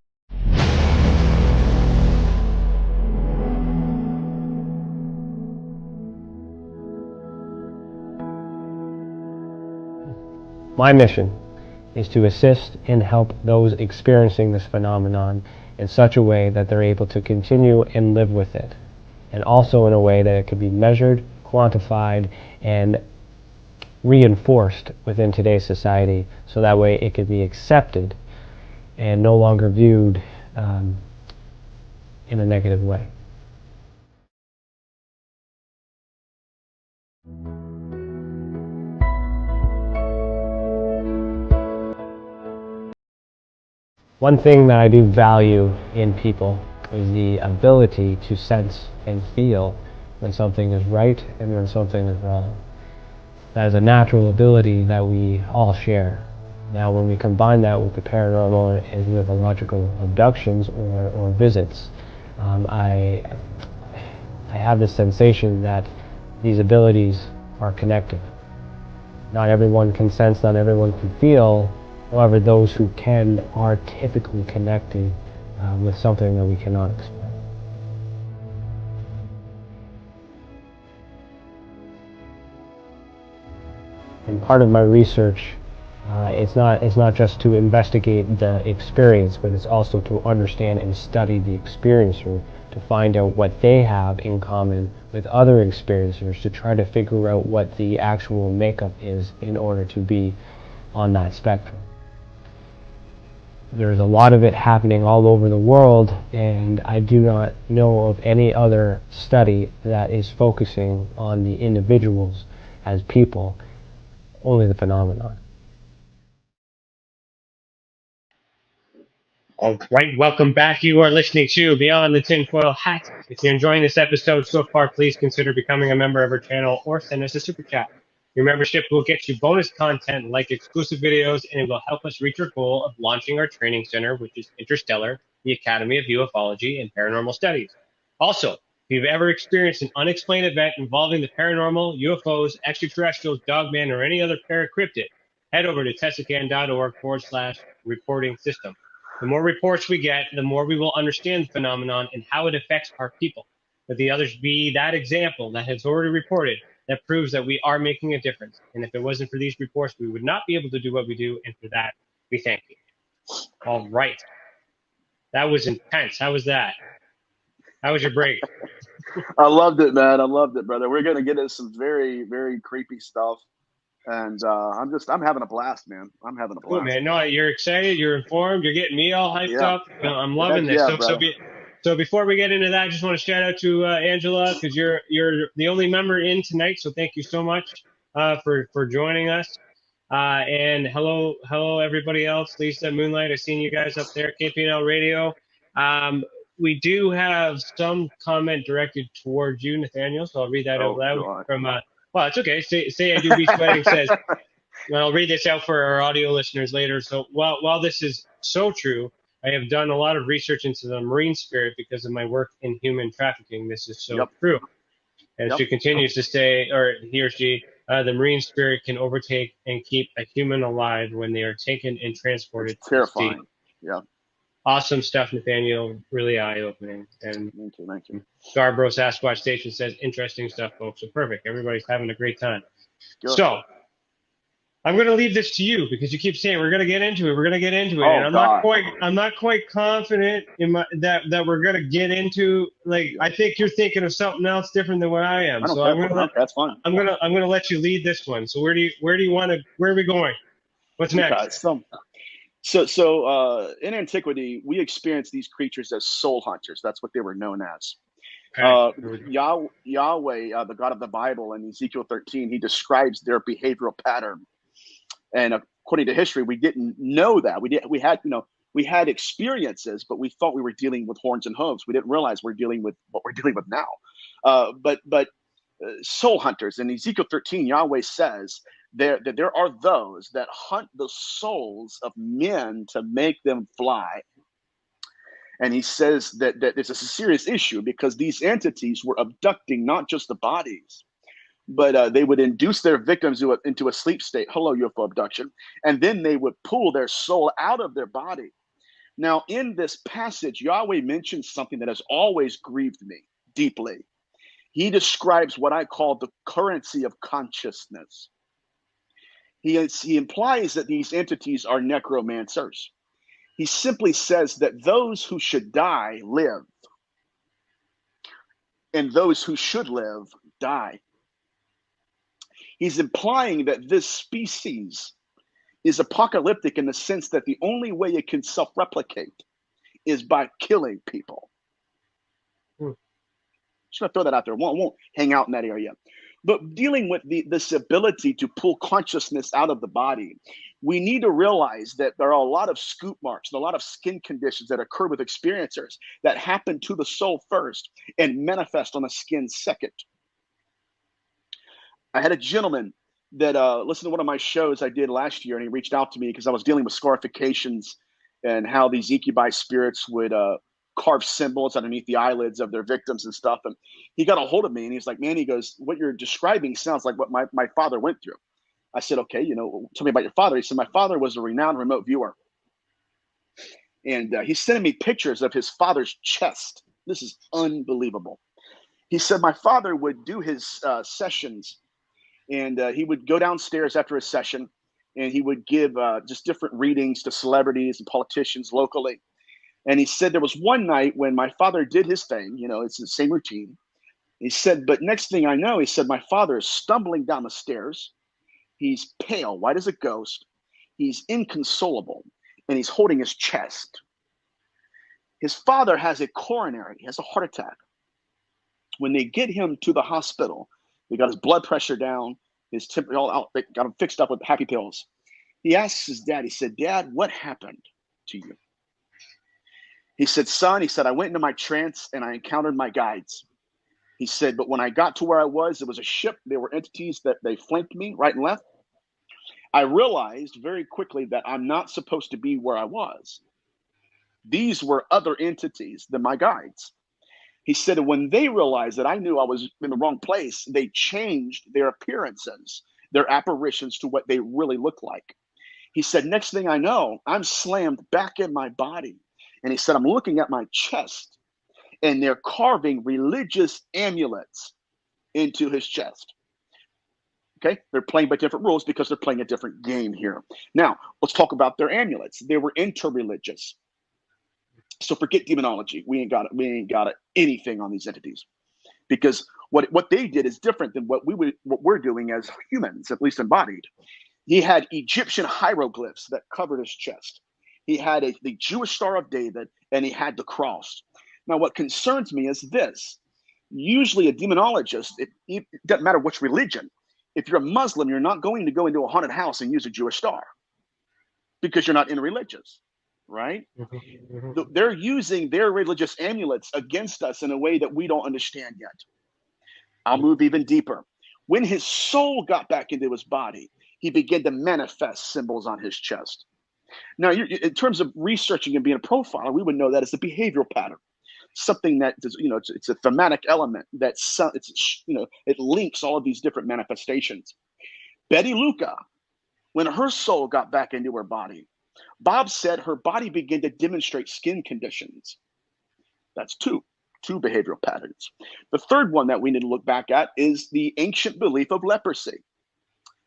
My mission is to assist and help those experiencing this phenomenon in such a way that they're able to continue and live with it, and also in a way that it can be measured, quantified, and reinforced within today's society, so that way it can be accepted and no longer viewed in a negative way. One thing that I do value in people is the ability to sense and feel when something is right and when something is wrong. That is a natural ability that we all share. Now when we combine that with the paranormal and with logical abductions or visits, I have this sensation that these abilities are connected. Not everyone can sense, not everyone can feel. However, those who can are typically connected with something that we cannot explain. And part of my research, it's not just to investigate the experience, but it's also to understand and study the experiencer, to find out what they have in common with other experiencers, to try to figure out what the actual makeup is in order to be on that spectrum. There's a lot of it happening all over the world, and I do not know of any other study that is focusing on the individuals as people, only the phenomenon. All right, welcome back. You are listening to Beyond the Tinfoil Hat. If you're enjoying this episode so far, please consider becoming a member of our channel or send us a super chat. Your membership will get you bonus content like exclusive videos, and it will help us reach our goal of launching our training center, which is Interstellar, the Academy of Ufology and Paranormal Studies. Also, If you've ever experienced an unexplained event involving the paranormal, UFOs, extraterrestrials, dogman, or any other paracryptid, head over to tessacan.org/reporting system. The more reports we get, the more we will understand the phenomenon and how it affects our people. Let the others be that example that has already reported that proves that we are making a difference. And if it wasn't for these reports, we would not be able to do what we do. And for that, we thank you. All right. That was intense. How was that? How was your break? I loved it, man. I loved it, brother. We're going to get into some very, very creepy stuff. And I'm having a blast, man. I'm having a blast. Cool, man. No, you're excited. You're informed. You're getting me all hyped up. I'm loving this. Yeah, So before we get into that, I just want to shout out to Angela, because you're the only member in tonight. So thank you so much for joining us. And hello everybody else. Lisa, Moonlight, I've seen you guys up there. KPNL Radio. We do have some comment directed towards you, Nathaniel. So I'll read that out loud from. Well, it's okay. Say I do be sweating says. And I'll read this out for our audio listeners later. So while this is so true, I have done a lot of research into the marine spirit because of my work in human trafficking. This is so true. And she continues to say, or he or she, the marine spirit can overtake and keep a human alive when they are taken and transported. It's terrifying. Yeah. Awesome stuff, Nathaniel. Really eye-opening. And thank you. Scarborough Sasquatch Station says, interesting stuff, folks. So perfect. Everybody's having a great time. Good. So I'm going to leave this to you because you keep saying we're going to get into it. We're going to get into it. Oh, and I'm not quite confident in that we're going to get into. Like, I think you're thinking of something else different than what I am. That's fine. I'm going to let you lead this one. So where are we going? What's next? So in antiquity, we experienced these creatures as soul hunters. That's what they were known as. Okay. Yahweh, the God of the Bible, in Ezekiel 13, he describes their behavioral pattern. And according to history, we didn't know that. We had experiences, but we thought we were dealing with horns and hooves. We didn't realize we're dealing with what we're dealing with now. But soul hunters in Ezekiel 13, Yahweh says that there are those that hunt the souls of men to make them fly. And he says that this is a serious issue because these entities were abducting not just the bodies, but they would induce their victims into a sleep state. Hello, UFO abduction. And then they would pull their soul out of their body. Now, in this passage, Yahweh mentions something that has always grieved me deeply. He describes what I call the currency of consciousness. He implies that these entities are necromancers. He simply says that those who should die live, and those who should live die. He's implying that this species is apocalyptic in the sense that the only way it can self-replicate is by killing people. Just gonna throw that out there. Won't hang out in that area. But dealing with this ability to pull consciousness out of the body, we need to realize that there are a lot of scoop marks and a lot of skin conditions that occur with experiencers that happen to the soul first and manifest on the skin second. I had a gentleman that listened to one of my shows I did last year, and he reached out to me because I was dealing with scarifications and how these incubi spirits would carve symbols underneath the eyelids of their victims and stuff. And he got a hold of me and he's like, man, he goes, what you're describing sounds like what my father went through. I said, okay, tell me about your father. He said, my father was a renowned remote viewer. And he's sending me pictures of his father's chest. This is unbelievable. He said, my father would do his sessions, and he would go downstairs after a session and he would give just different readings to celebrities and politicians locally. And he said there was one night when my father did his thing, it's the same routine. He said, but next thing I know, he said, my father is stumbling down the stairs. He's pale, white as a ghost. He's inconsolable, and he's holding his chest. His father has a coronary. He has a heart attack. When they get him to the hospital, they got his blood pressure down, his temperature all out. They got him fixed up with happy pills. He asks his dad, he said, Dad, what happened to you? He said, son, he said, I went into my trance and I encountered my guides. He said, but when I got to where I was, it was a ship. There were entities that they flanked me right and left. I realized very quickly that I'm not supposed to be where I was. These were other entities than my guides. He said, when they realized that I knew I was in the wrong place, they changed their appearances, their apparitions to what they really look like. He said, next thing I know, I'm slammed back in my body. And he said, I'm looking at my chest, and they're carving religious amulets into his chest. Okay, they're playing by different rules because they're playing a different game here. Now, let's talk about their amulets. They were interreligious. So forget demonology. We ain't got anything on these entities, because what they did is different than what we're doing as humans, at least embodied. He had Egyptian hieroglyphs that covered his chest. He had the Jewish Star of David, and he had the cross. Now, what concerns me is this. Usually a demonologist, it doesn't matter which religion. If you're a Muslim, you're not going to go into a haunted house and use a Jewish star because you're not interreligious, right? They're using their religious amulets against us in a way that we don't understand yet. I'll move even deeper. When his soul got back into his body, he began to manifest symbols on his chest. Now, in terms of researching and being a profiler, we would know that as a behavioral pattern, something that does, it's a thematic element that it links all of these different manifestations. Betty Luca, when her soul got back into her body, Bob said her body began to demonstrate skin conditions. That's two behavioral patterns. The third one that we need to look back at is the ancient belief of leprosy.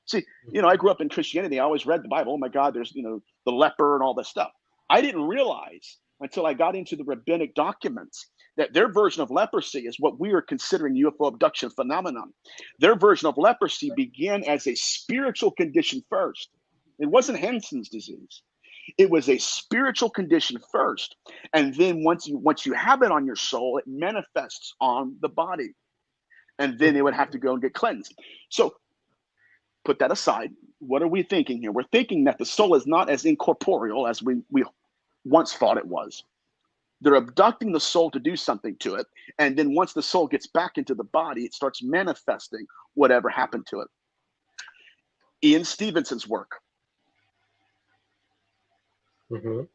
See, I grew up in Christianity. I always read the Bible. Oh my God, there's, the leper and all this stuff. I didn't realize until I got into the rabbinic documents that their version of leprosy is what we are considering UFO abduction phenomenon. Their version of leprosy began as a spiritual condition first. It wasn't Hansen's disease. It was a spiritual condition first. And then once you have it on your soul, it manifests on the body. And then they would have to go and get cleansed. So put that aside. What are we thinking here? We're thinking that the soul is not as incorporeal as we once thought it was. They're abducting the soul to do something to it. And then once the soul gets back into the body, it starts manifesting whatever happened to it. Ian Stevenson's work.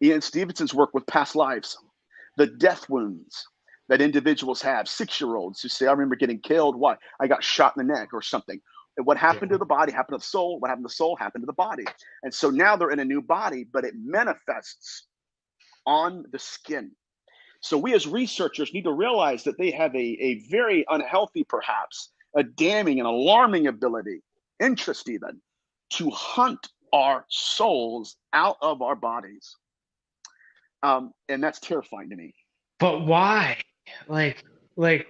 Ian Stevenson's work with past lives, the death wounds that individuals have, 6-year-olds who say, I remember getting killed. Why? I got shot in the neck or something. And what happened to the body happened to the soul. What happened to the soul happened to the body. And so now they're in a new body, but it manifests on the skin. So we as researchers need to realize that they have a very unhealthy, perhaps, a damning and alarming ability, interest even, to hunt our souls out of our bodies. And that's terrifying to me. But why? Like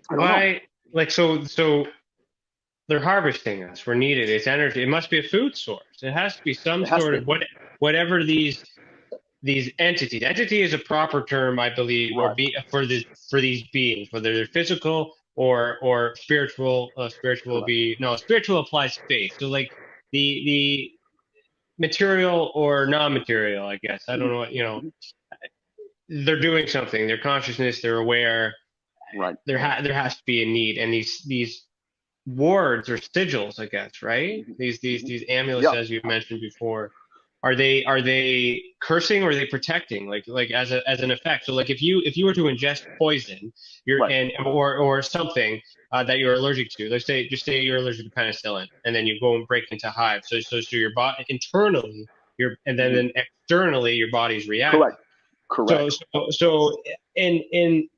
why? Like, so they're harvesting us. We're needed. It's energy. It must be a food source. It has to be some sort of whatever these entities. Entity is a proper term, I believe, or for these beings, whether they're physical or spiritual. Spiritual applies to faith. So like the material or non-material, I guess. I don't know what, they're doing something. Their consciousness, they're aware. Right. There has to be a need, and these wards or sigils, I guess, right? These amulets, as you've mentioned before, are they cursing or are they protecting? Like as an effect. So like if you were to ingest poison, or something that you're allergic to, just say you're allergic to penicillin, and then you go and break into hives. So your body internally, and then externally your body's reacting. Correct. So in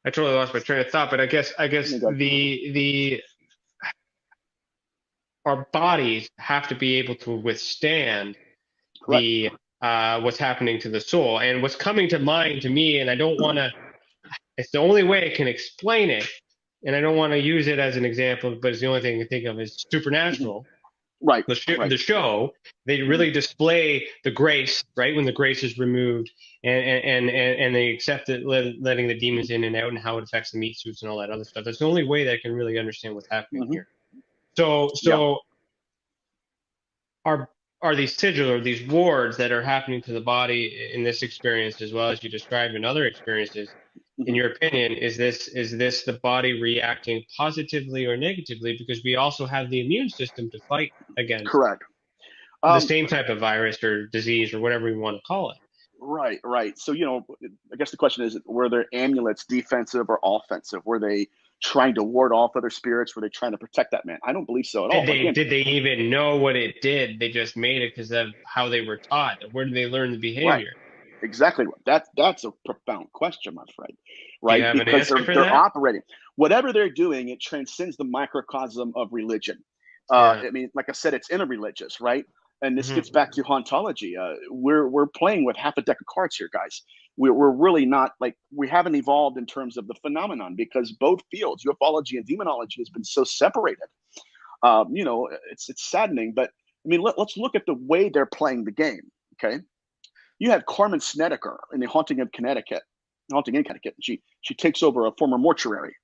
I totally lost my train of thought, but I guess our bodies have to be able to withstand what's happening to the soul. And what's coming to mind to me, and I don't want to, it's the only way I can explain it, and I don't want to use it as an example, but it's the only thing I can think of, is Supernatural. Right. The show, they really display the grace, right? When the grace is removed, and they accept it, letting the demons in and out, and how it affects the meat suits and all that other stuff. That's the only way that I can really understand what's happening here. So are these sigils or these wards that are happening to the body in this experience, as well as you described in other experiences, in your opinion, is this the body reacting positively or negatively? Because we also have the immune system to fight against Correct. The same type of virus or disease or whatever we want to call it. Right, right. So, I guess the question is, were their amulets defensive or offensive? Were they trying to ward off other spirits? Were they trying to protect that man? I don't believe so at all. Again, Did they even know what it did? They just made it because of how they were taught. Where did they learn the right. behavior? Exactly. That's a profound question, my friend. Do you Right? have an Because answer for they're that? operating. Whatever they're doing, it transcends the microcosm of religion. Yeah. I mean, like I said, it's interreligious, right? And this Hmm. gets back to hauntology. We're playing with half a deck of cards here, guys. We're really not, like, we haven't evolved in terms of the phenomenon, because both fields, ufology and demonology, has been so separated. It's saddening, but I mean, let's look at the way they're playing the game. Okay, you had Carmen Snedeker in the Haunting of Connecticut, Haunting in Connecticut. She takes over a former mortuary.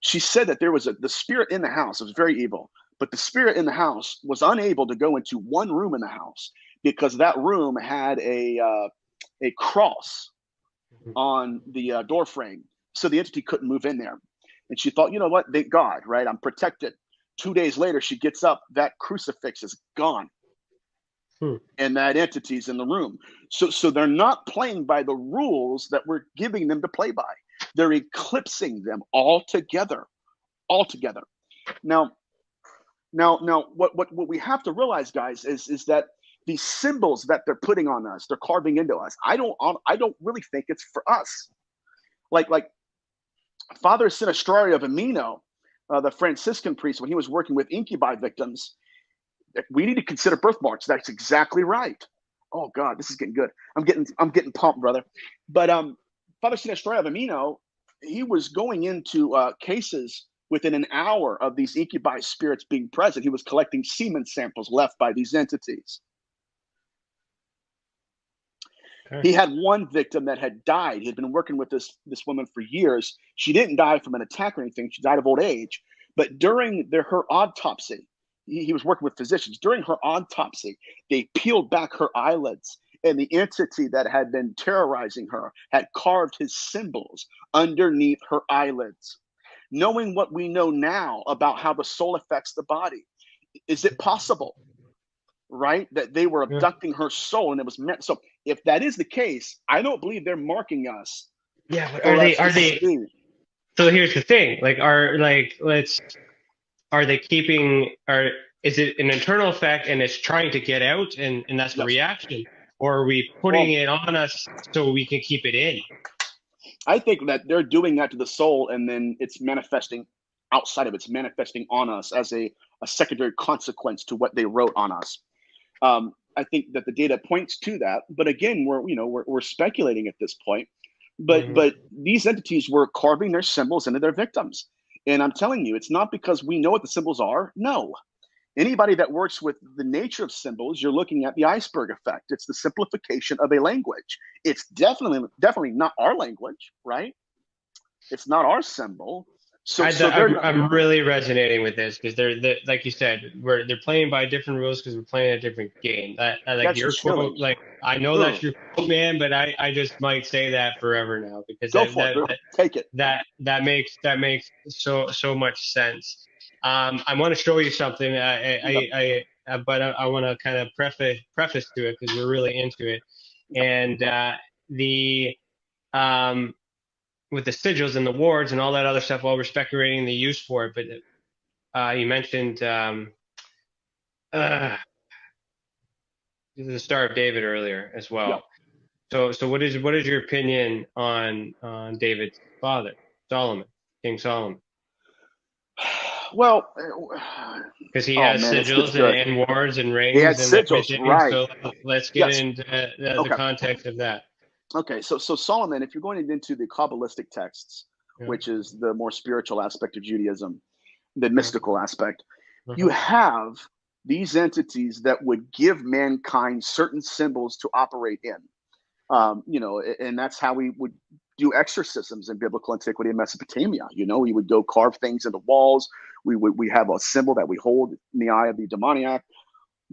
She said that there was the spirit in the house. It was very evil, but the spirit in the house was unable to go into one room in the house because that room had a cross on the door frame, so the entity couldn't move in there. And she thought, you know what? Thank God, right? I'm protected. 2 days later, she gets up. That crucifix is gone, Hmm. and that entity's in the room. So they're not playing by the rules that we're giving them to play by. They're eclipsing them altogether. Altogether. Now, what we have to realize, guys, is that these symbols that they're putting on us, they're carving into us. I don't really think it's for us. Like Father S03E26 of Amino, the Franciscan priest, when he was working with incubi victims, we need to consider birthmarks. That's exactly right. Oh God, this is getting good. I'm getting pumped, brother. But Father S03E26 of Amino, he was going into cases within an hour of these incubi spirits being present. He was collecting semen samples left by these entities. Okay. He had one victim that had died. He had been working with this woman for years. She didn't die from an attack or anything. She died of old age. But during her autopsy, he was working with physicians. During her autopsy, they peeled back her eyelids, and the entity that had been terrorizing her had carved his symbols underneath her eyelids. Knowing what we know now about how the soul affects the body, is it possible, right, that they were abducting her soul and it was meant? So if that is the case, I don't believe they're marking us. Yeah, but are they? So here's the thing: are they keeping? Is it an internal effect and it's trying to get out, and that's the reaction, or are we putting it on us so we can keep it in? I think that they're doing that to the soul, and then it's manifesting outside of it. It's manifesting on us as a secondary consequence to what they wrote on us. I think that the data points to that, but again, we're speculating at this point. But these entities were carving their symbols into their victims, and I'm telling you, it's not because we know what the symbols are. No, anybody that works with the nature of symbols, you're looking at the iceberg effect. It's the simplification of a language. It's definitely not our language, right? It's not our symbol. I'm really resonating with this because they're like you said, they're playing by different rules because we're playing a different game. Like your quote, like I know that's your quote, man, but I just might say that forever now because take it. That makes so much sense. I want to show you something. But I want to kind of preface to it because we're really into it, and with the sigils and the wards and all that other stuff, while we're speculating the use for it. But you mentioned the Star of David earlier as well. Yeah. So what is your opinion on David's father, Solomon, King Solomon? Well, because he has sigils and wards and rings. He had sigils, right? So let's get into the context of that. Okay, so Solomon, if you're going into the Kabbalistic texts, which is the more spiritual aspect of Judaism, the mystical aspect, you have these entities that would give mankind certain symbols to operate in. And that's how we would do exorcisms in biblical antiquity in Mesopotamia. We would go carve things into walls. We have a symbol that we hold in the eye of the demoniac.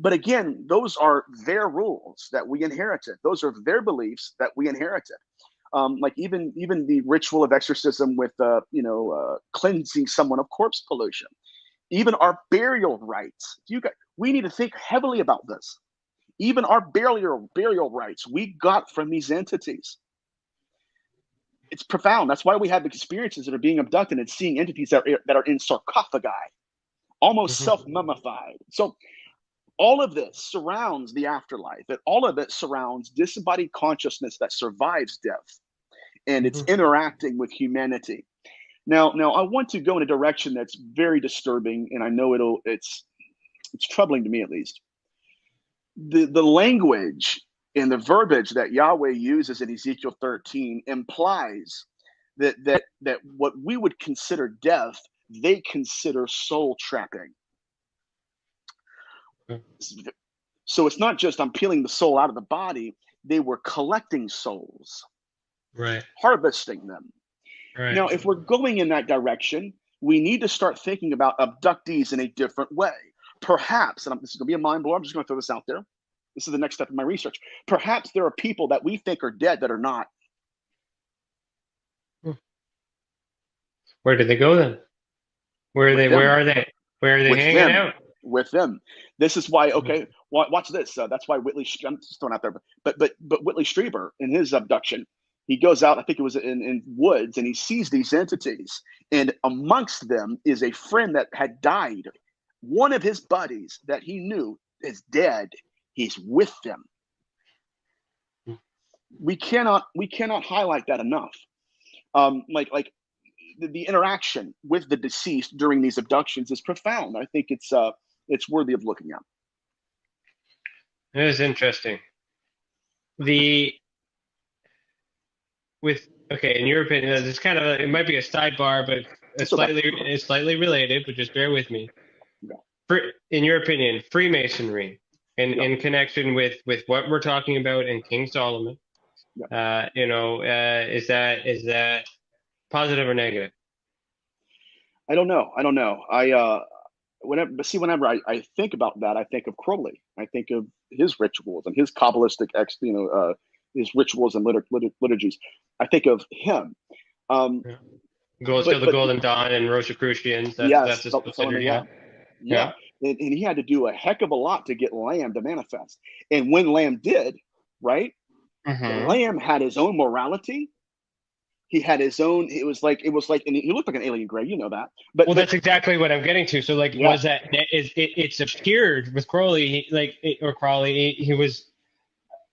But again, those are their rules that we inherited. Those are their beliefs that we inherited. Like even the ritual of exorcism with cleansing someone of corpse pollution, even our burial rites. We need to think heavily about this. even our burial rights, we got from these entities. It's profound. That's why we have experiences that are being abducted and seeing entities that are in sarcophagi, almost self-mummified. So all of this surrounds the afterlife, and all of it surrounds disembodied consciousness that survives death, and it's interacting with humanity. Now, I want to go in a direction that's very disturbing, and I know it's troubling to me at least. The language and the verbiage that Yahweh uses in Ezekiel 13 implies that what we would consider death, they consider soul trapping. So it's not just I'm peeling the soul out of the body, they were collecting souls, right, harvesting them. Right. Now, if we're going in that direction, we need to start thinking about abductees in a different way. Perhaps, and this is going to be a mind blower, I'm just going to throw this out there. This is the next step in my research. Perhaps there are people that we think are dead that are not. Where did they go then? Where are they? Where are they? Where are they hanging out? With them. This is why. Okay, watch this. That's why Whitley. I'm just throwing out there, but Whitley Strieber in his abduction, he goes out. I think it was in woods, and he sees these entities, and amongst them is a friend that had died. One of his buddies that he knew is dead. He's with them. We cannot highlight that enough. Like the interaction with the deceased during these abductions is profound. I think it's worthy of looking at. It is interesting. In your opinion, it's kind of it might be a sidebar, but it's slightly related. But just bear with me. Yeah. In your opinion, Freemasonry, in connection with what we're talking about in King Solomon, is that positive or negative? I don't know. Whenever I think about that, I think of Crowley. I think of his rituals and his Kabbalistic, his rituals and liturgies. I think of him. The Golden Dawn and Rosicrucians. That's his considered, yeah. And he had to do a heck of a lot to get Lamb to manifest. And when Lamb did, right, Lamb had his own morality. He had his own. It was like, and he looked like an alien gray. You know that. But that's exactly what I'm getting to. So, was that it's appeared with Crowley, he was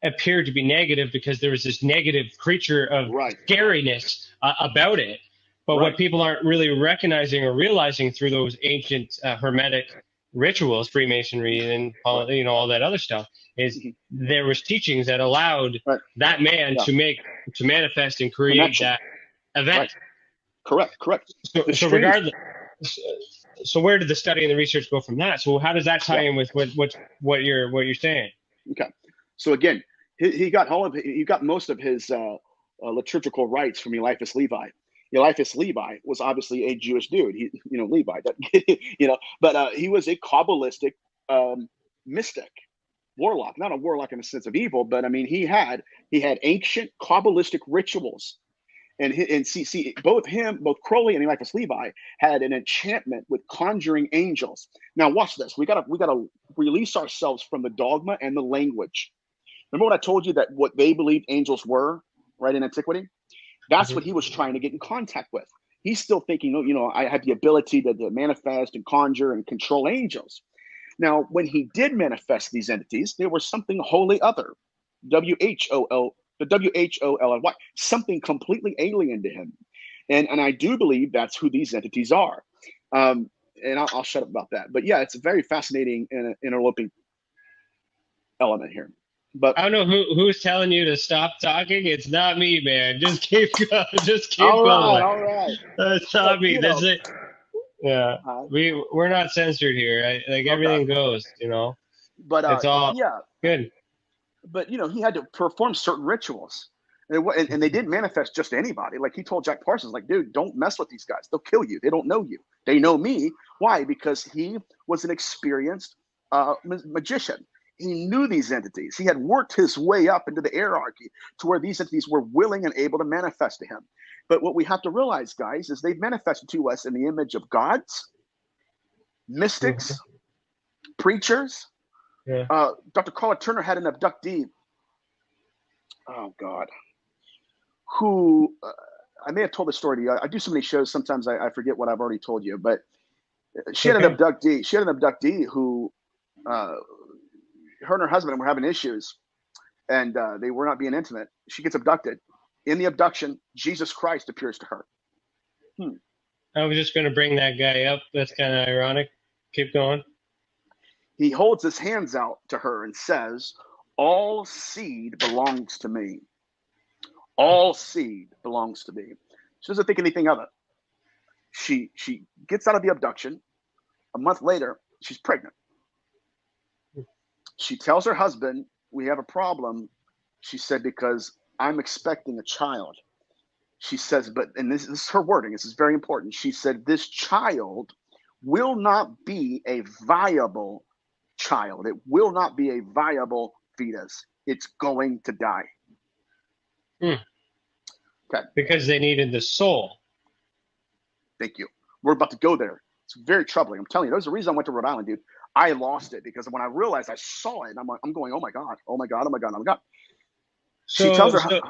appeared to be negative because there was this negative creature of scariness about it. But what people aren't really recognizing or realizing through those ancient Hermetic rituals, Freemasonry, and all that other stuff, is there was teachings that allowed that man to manifest and create that event. Correct. So regardless, so where did the study and the research go from that? So how does that tie in with what you're saying? Okay, so again, he got most of his liturgical rites from Eliphas Levi. Eliphas Levi was obviously a Jewish dude. Levi, but he was a Kabbalistic mystic, warlock. Not a warlock in the sense of evil, but I mean he had ancient Kabbalistic rituals, and both Crowley and Eliphas Levi had an enchantment with conjuring angels. Now watch this. We gotta release ourselves from the dogma and the language. Remember what I told you that what they believed angels were, right, in antiquity? That's what he was trying to get in contact with. He's still thinking, I have the ability to manifest and conjure and control angels. Now, when he did manifest these entities, there was something wholly other, WHOLLY, something completely alien to him. And I do believe that's who these entities are. And I'll shut up about that. But yeah, it's a very fascinating and interloping element here. But I don't know who's telling you to stop talking. It's not me, man. Just keep going. All right. That's not me. That's it. Yeah, we're not censored here. Everything goes. But it's all good. But he had to perform certain rituals, and they didn't manifest just to anybody. Like he told Jack Parsons, dude, don't mess with these guys. They'll kill you. They don't know you. They know me. Why? Because he was an experienced magician. He knew these entities. He had worked his way up into the hierarchy to where these entities were willing and able to manifest to him. But what we have to realize, guys, is they've manifested to us in the image of gods, mystics, preachers, Yeah. Dr. Carla Turner had an abductee. Oh God, who I may have told the story to you. I do so many shows. Sometimes I forget what I've already told you, but she had an abductee. She had an abductee who, her and her husband were having issues, and they were not being intimate. She gets abducted. In the abduction, Jesus Christ appears to her. I was just going to bring that guy up. That's kind of ironic. Keep going. He holds his hands out to her and says, "All seed belongs to me. All seed belongs to me." She doesn't think anything of it. She gets out of the abduction. A month later, she's pregnant. She tells her husband, "We have a problem." She said, "Because I'm expecting a child." She says, but, and this is her wording, this is very important. She said, "This child will not be a viable child. It will not be a viable fetus. It's going to die." Okay. Because they needed the soul. Thank you. We're about to go there. It's very troubling. I'm telling you, there's a reason I went to Rhode Island, dude. I lost it because when I realized I saw it, I'm going, "Oh my God, oh my God, oh my God, oh my God." She tells her,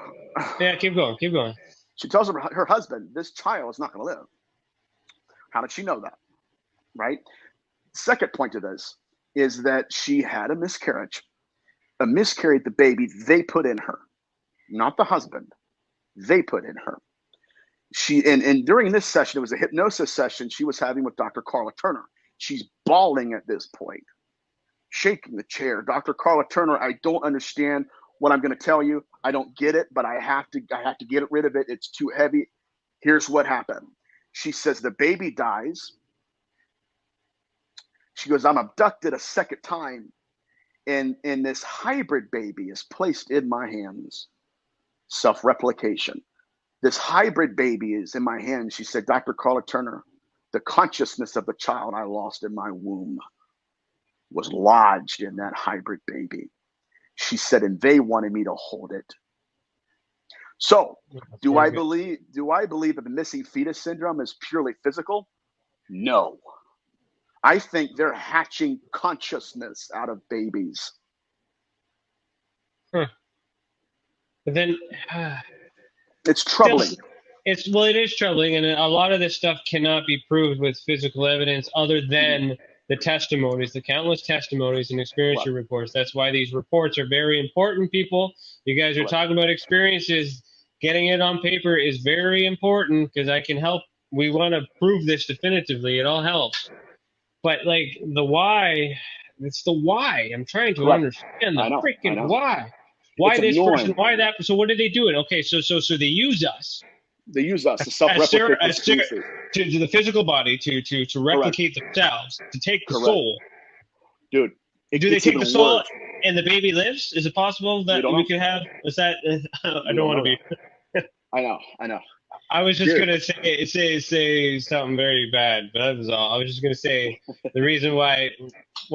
yeah, keep going, keep going. She tells her husband, "This child is not going to live." How did she know that? Right? Second point to this is that she had a miscarriage. Miscarried the baby they put in her, not the husband. They put in her. And during this session, it was a hypnosis session she was having with Dr. Carla Turner. She's bawling at this point, shaking the chair. "Dr. Carla Turner, I don't understand what I'm going to tell you. I don't get it, but I have to get rid of it. It's too heavy. Here's what happened." She says the baby dies. She goes, "I'm abducted a second time, and this hybrid baby is placed in my hands." Self-replication. "This hybrid baby is in my hands." She said, "Dr. Carla Turner, the consciousness of the child I lost in my womb was lodged in that hybrid baby." She said, "And they wanted me to hold it." So, do I believe that the missing fetus syndrome is purely physical? No. I think they're hatching consciousness out of babies. But then it's troubling. It is troubling, and a lot of this stuff cannot be proved with physical evidence other than the testimonies, the countless testimonies and experience reports. That's why these reports are very important, people. You guys are talking about experiences. Getting it on paper is very important because I can help. We want to prove this definitively. It all helps. But like the why, it's the why. I'm trying to understand the freaking why. Why this person? Why that? So what are they doing? Okay, so they use us. They use us to self-replicate to the physical body to replicate themselves, to take the soul. Dude, do they take the soul and the baby lives? Is it possible that we could have? Is that? I don't want to be. I know. I was just gonna say something very bad, but that was all. I was just gonna say the reason why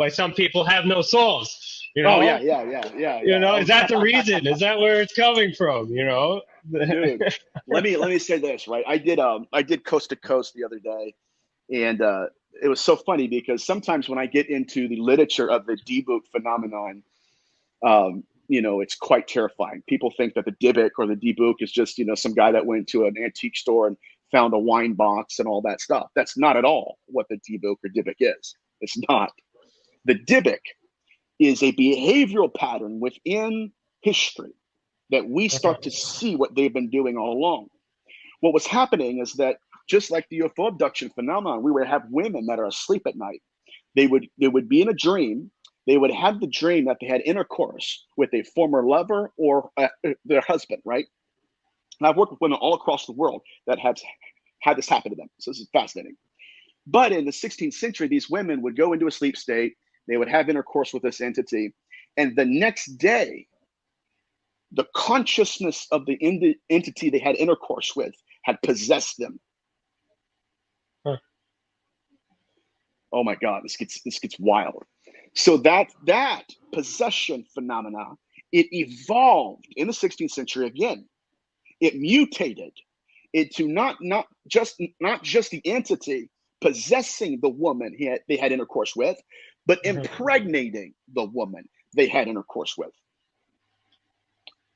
some people have no souls. You know? Oh yeah. You know, is that the reason? Is that where it's coming from? You know. Dude, let me say this, right? I did Coast to Coast the other day, and it was so funny because sometimes when I get into the literature of the debook phenomenon, it's quite terrifying. People think that the Dybbuk or the debook is just, some guy that went to an antique store and found a wine box and all that stuff. That's not at all what the debook or Dybbuk is. It's not. The Dybbuk is a behavioral pattern within history that we start to see what they've been doing all along. What was happening is that just like the UFO abduction phenomenon, we would have women that are asleep at night. They would be in a dream. They would have the dream that they had intercourse with a former lover or their husband, right? And I've worked with women all across the world that have had this happen to them. So this is fascinating. But in the 16th century, these women would go into a sleep state. They would have intercourse with this entity. And the next day, the consciousness of the entity they had intercourse with had possessed them. Huh. Oh my God, this gets wild. So that possession phenomena, it evolved in the 16th century again. It mutated into not just the entity possessing the woman they had intercourse with, but impregnating the woman they had intercourse with.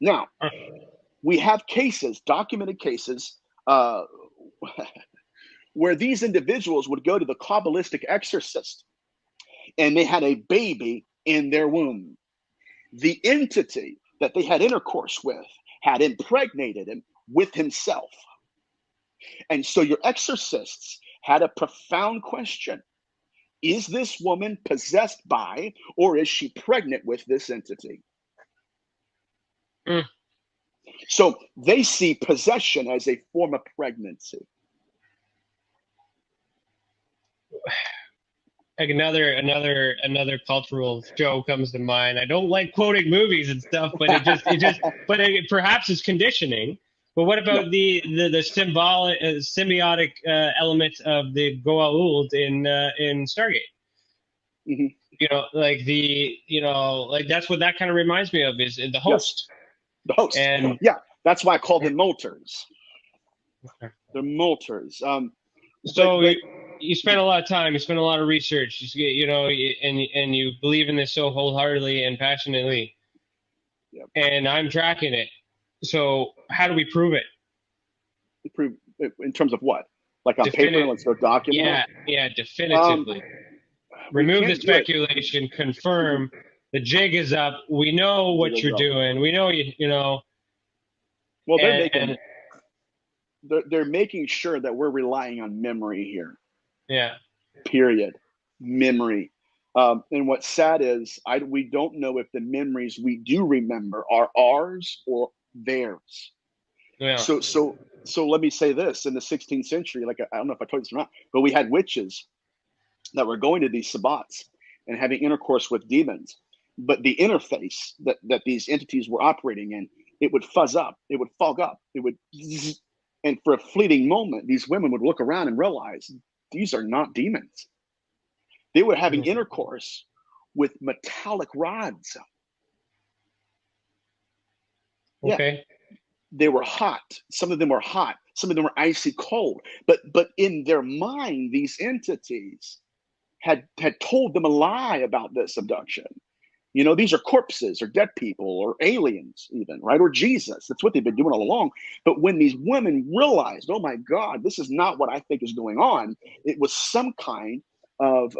Now, we have cases, documented cases, where these individuals would go to the Kabbalistic exorcist and they had a baby in their womb. The entity that they had intercourse with had impregnated him with himself. And so your exorcists had a profound question. Is this woman possessed by, or is she pregnant with this entity? So they see possession as a form of pregnancy. Like another cultural show comes to mind. I don't like quoting movies and stuff, but but perhaps it's conditioning. But what about the symbolic symbiotic element of the Goa'uld in Stargate? Mm-hmm. Like that's what that kind of reminds me of, is the host. Yes. The host. And that's why I call them Molters. Okay. They're Molters. You spent a lot of time, you spent a lot of research, and you believe in this so wholeheartedly and passionately. Yep. And I'm tracking it. So how do we prove it? Prove it in terms of what? Like on paper, let's go document? Yeah, definitively. Remove the speculation, confirm the jig is up. We know what you're doing. We know you know. Well, they're making sure that we're relying on memory here. Yeah. Period. Memory. And what's sad is we don't know if the memories we do remember are ours or theirs. Yeah. So let me say this: in the 16th century, like I don't know if I told you this or not, but we had witches that were going to these sabbats and having intercourse with demons. But the interface that these entities were operating in, it would fuzz up, it would fog up, it would, and for a fleeting moment, these women would look around and realize these are not demons. They were having intercourse with metallic rods. Okay. Yeah. They were hot. Some of them were hot. Some of them were icy cold. But in their mind, these entities had told them a lie about this abduction. You know, these are corpses or dead people or aliens even, right? Or Jesus. That's what they've been doing all along. But when these women realized, oh my God, this is not what I think is going on, it was some kind of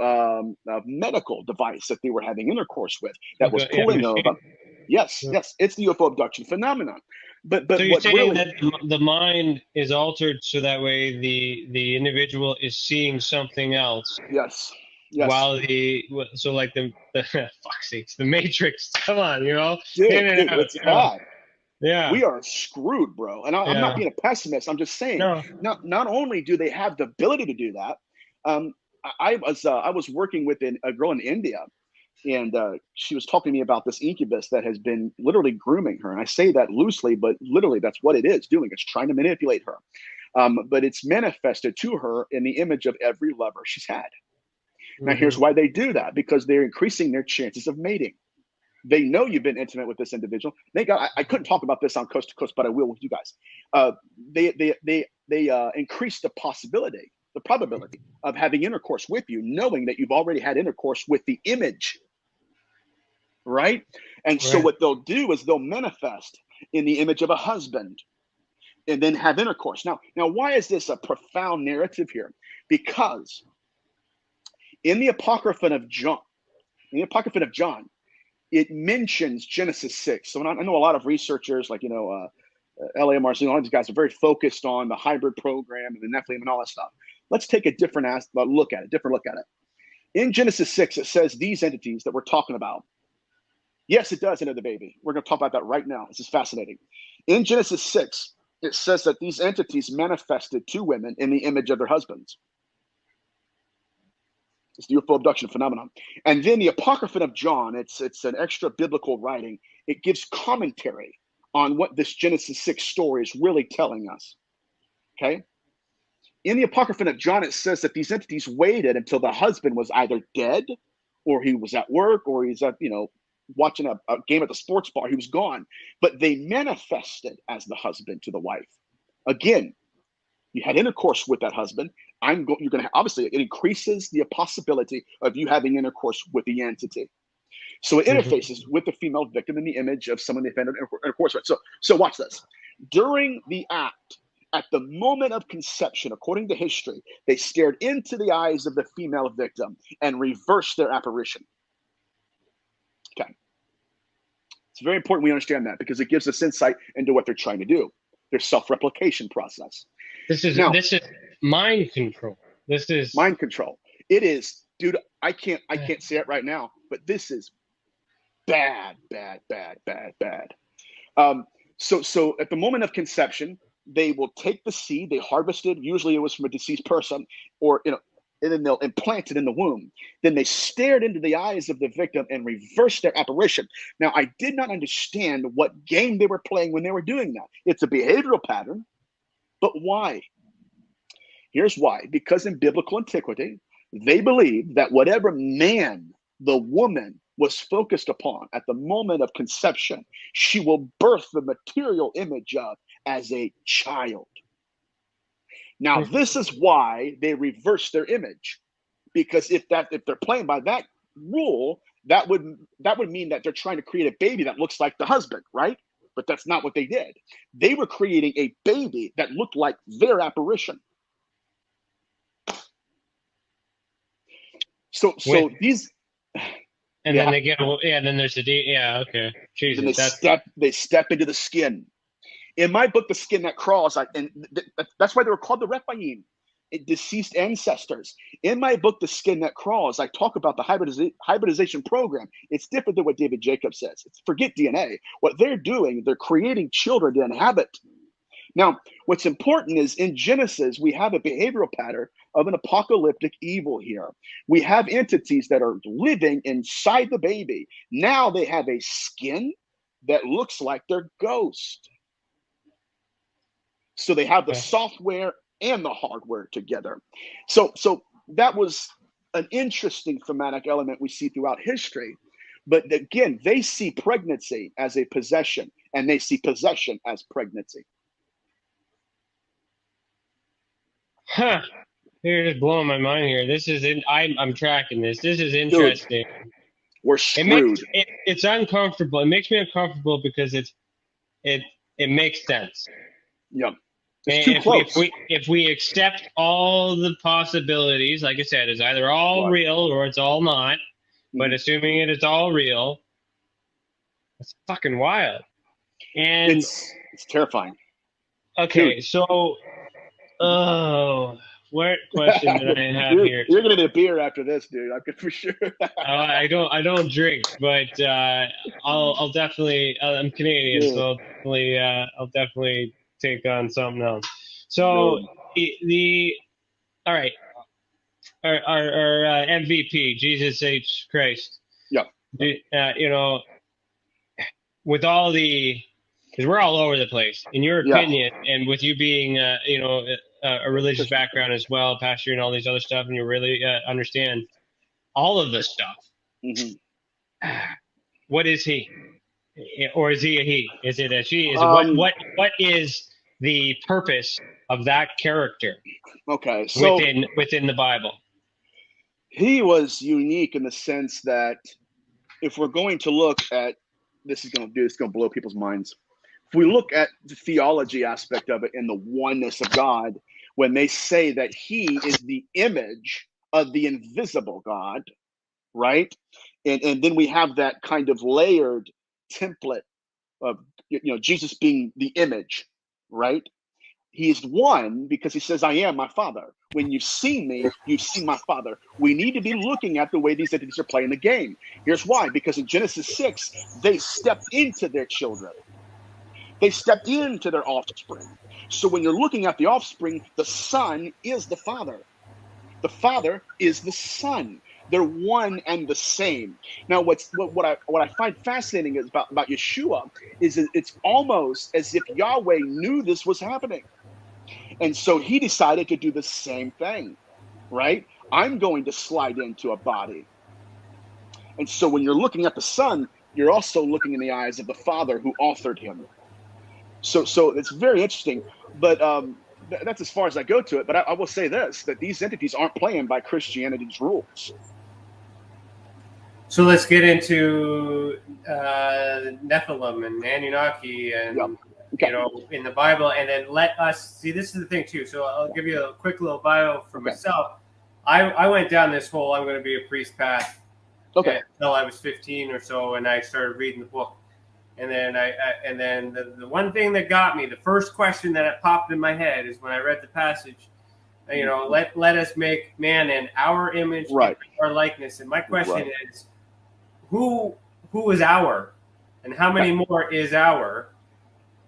medical device that they were having intercourse with that was pulling them up. Yes, it's the UFO abduction phenomenon. But so you're saying that the mind is altered so that way the individual is seeing something else. Yes. While like the fuck's sakes, the Matrix. Come on, Dude, it's bad. Yeah, we are screwed, bro. And I'm not being a pessimist. I'm just saying. Not only do they have the ability to do that, I was working with a girl in India, and she was talking to me about this incubus that has been literally grooming her. And I say that loosely, but literally that's what it is doing. It's trying to manipulate her. But it's manifested to her in the image of every lover she's had. Now, here's why they do that, because they're increasing their chances of mating. They know you've been intimate with this individual. I couldn't talk about this on Coast to Coast, but I will with you guys. They increase the possibility, the probability of having intercourse with you, knowing that you've already had intercourse with the image, right? And so what they'll do is they'll manifest in the image of a husband and then have intercourse. Now, why is this a profound narrative here? Because in the Apocrypha of John, it mentions Genesis 6. So I know a lot of researchers like, L.A. Marcin, all these guys are very focused on the hybrid program and the Nephilim and all that stuff. Let's take a different look at it. In Genesis 6, it says these entities that we're talking about. Yes, it does enter the baby. We're going to talk about that right now. This is fascinating. In Genesis 6, it says that these entities manifested to women in the image of their husbands. It's the UFO abduction phenomenon. And then the Apocrypha of John, it's an extra biblical writing. It gives commentary on what this Genesis 6 story is really telling us. Okay? In the Apocrypha of John, it says that these entities waited until the husband was either dead or he was at work or he's at, watching a game at the sports bar. He was gone. But they manifested as the husband to the wife. Again, you had intercourse with that husband, you're going to obviously, it increases the possibility of you having intercourse with the entity. So it interfaces with the female victim in the image of someone they found intercourse with. So watch this. During the act, at the moment of conception, according to history, they stared into the eyes of the female victim and reversed their apparition. Okay. It's very important we understand that, because it gives us insight into what they're trying to do, their self-replication process. This is mind control. This is mind control. It is, dude. I can't say it right now, but this is bad. So at the moment of conception, they will take the seed they harvested. Usually it was from a deceased person, or and then they'll implant it in the womb. Then they stared into the eyes of the victim and reversed their apparition. Now, I did not understand what game they were playing when they were doing that. It's a behavioral pattern, but why? Here's why. Because in biblical antiquity, they believed that whatever man the woman was focused upon at the moment of conception, she will birth the material image of as a child. Now, this is why they reverse their image, because if they're playing by that rule, that would mean that they're trying to create a baby that looks like the husband, right? But that's not what they did. They were creating a baby that looked like their apparition. So these, and then they get, then there's okay. Jesus, they step into the skin. In my book, The Skin That Crawls, that's why they were called the Rephaim, deceased ancestors. In my book, The Skin That Crawls, I talk about the hybridization program. It's different than what David Jacobs says. Forget DNA. What they're doing, they're creating children to inhabit. Now, what's important is in Genesis, we have a behavioral pattern of an apocalyptic evil here. We have entities that are living inside the baby. Now they have a skin that looks like their ghost. So they have the software and the hardware together. So that was an interesting thematic element we see throughout history. But again, they see pregnancy as a possession, and they see possession as pregnancy. Huh. You're just blowing my mind here. This is I'm tracking this. This is interesting. Dude, we're screwed. It's uncomfortable. It makes me uncomfortable because it makes sense. Yeah. If we accept all the possibilities, like I said, it's either all real or it's all not. But assuming it's all real, that's fucking wild. And it's terrifying. Okay, dude. So what question did I have here? You're gonna need a beer after this, dude. I could for sure. I don't drink, but I'll definitely. I'm Canadian, so I'll definitely take on something else. So all right, our MVP, Jesus H. Christ. Yeah. With all because we're all over the place. In your opinion, and with you being, a religious background as well, pastor and all these other stuff, and you really understand all of this stuff. Mm-hmm. What is he? Or is he a he? Is it a she? Is it what is the purpose of that character? Okay, so within the Bible, he was unique in the sense that if we're going to look at this is going to blow people's minds. If we look at the theology aspect of it and the oneness of God, when they say that he is the image of the invisible God, right? And then we have that kind of layered template of Jesus being the image, right? He is one because he says, I am my Father. When you've seen me, you've seen my Father. We need to be looking at the way these entities are playing the game. Here's why. Because in Genesis 6, they stepped into their children. They stepped into their offspring. So when you're looking at the offspring, the Son is the Father. The Father is the Son. They're one and the same. Now, what I find fascinating is about Yeshua is it's almost as if Yahweh knew this was happening. And so he decided to do the same thing, right? I'm going to slide into a body. And so when you're looking at the Son, you're also looking in the eyes of the Father who authored him. So it's very interesting. But that's as far as I go to it. But I will say this, that these entities aren't playing by Christianity's rules. So let's get into Nephilim and Anunnaki and Okay. you know, in the Bible, and then let us see. This is the thing too. So I'll give you a quick little bio for myself. I went down this whole I'm going to be a priest path until I was 15 or so, and I started reading the book. And then and then the one thing that got me, the first question that popped in my head is when I read the passage. You know, let us make man in our image, our likeness. And my question is, who is our, and how many more is our?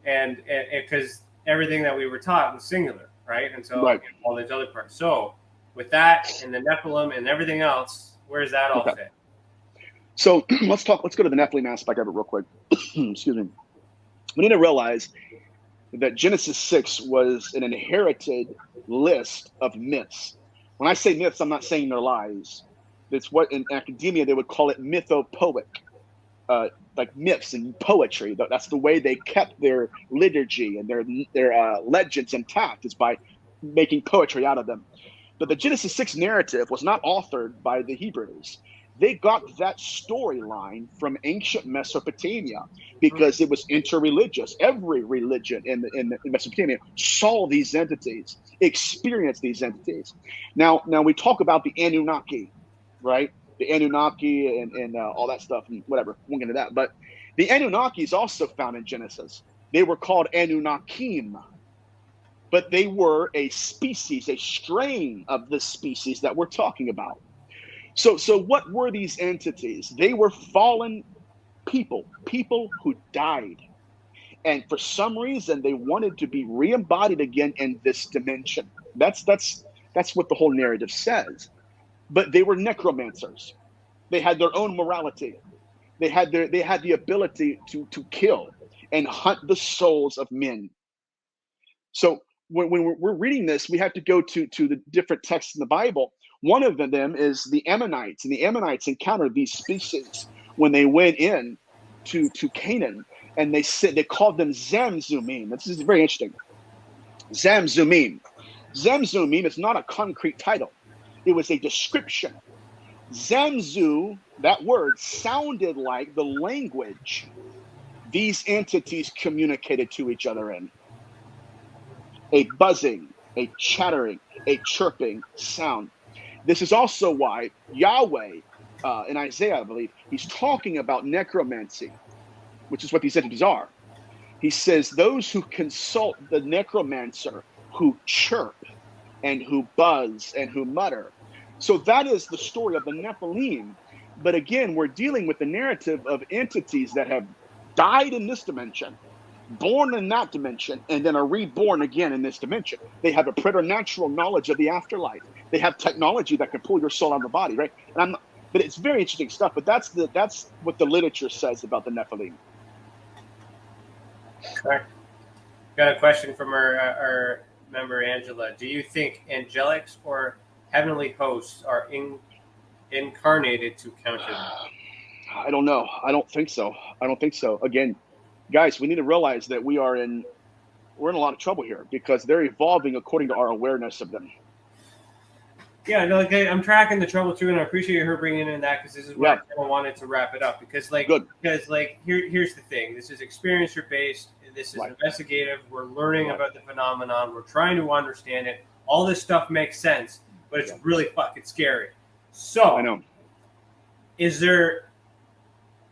And because everything that we were taught was singular, right? And so all these other parts. So with that and the Nephilim and everything else, where's that all fit? So let's go to the Nephilim aspect of it real quick. Excuse me. We need to realize that Genesis 6 was an inherited list of myths. When I say myths, I'm not saying they're lies. It's what in academia they would call it mythopoeic. Like myths and poetry. That's the way they kept their liturgy and their legends intact, is by making poetry out of them. But the Genesis 6 narrative was not authored by the Hebrews. They got that storyline from ancient Mesopotamia because it was interreligious. Every religion in Mesopotamia saw these entities, experienced these entities. Now we talk about the Anunnaki, right? The Anunnaki and all that stuff and whatever. We'll get into that. But the Anunnaki is also found in Genesis. They were called Anunnakim, but they were a species, a strain of the species that we're talking about. So what were these entities? They were fallen people who died. And for some reason, they wanted to be re-embodied again in this dimension. That's what the whole narrative says. But they were necromancers. They had their own morality. They had the ability to kill and hunt the souls of men. So when we're reading this, we have to go to the different texts in the Bible. One of them is the Ammonites, and the Ammonites encountered these species when they went in to Canaan, and they called them Zamzummim. This is very interesting. Zamzummim. Zamzummim is not a concrete title. It was a description. Zamzu, that word, sounded like the language these entities communicated to each other in. A buzzing, a chattering, a chirping sound. This is also why Yahweh, in Isaiah, I believe, he's talking about necromancy, which is what these entities are. He says, those who consult the necromancer, who chirp and who buzz and who mutter. So that is the story of the Nephilim. But again, we're dealing with the narrative of entities that have died in this dimension, born in that dimension, and then are reborn again in this dimension. They have a preternatural knowledge of the afterlife. They have technology that can pull your soul out of the body, right? But it's very interesting stuff. But that's what the literature says about the Nephilim. Okay. Got a question from our member Angela. Do you think angelics or heavenly hosts are incarnated to counter them? I don't know. I don't think so. Again, guys, we need to realize that we're in a lot of trouble here because they're evolving according to our awareness of them. Yeah, no, I'm tracking the trouble too, and I appreciate her bringing in that because this is what I wanted to wrap it up. Because here's the thing: this is experiencer based. This is investigative. We're learning about the phenomenon. We're trying to understand it. All this stuff makes sense, but it's really fucking scary. So, I know. Is there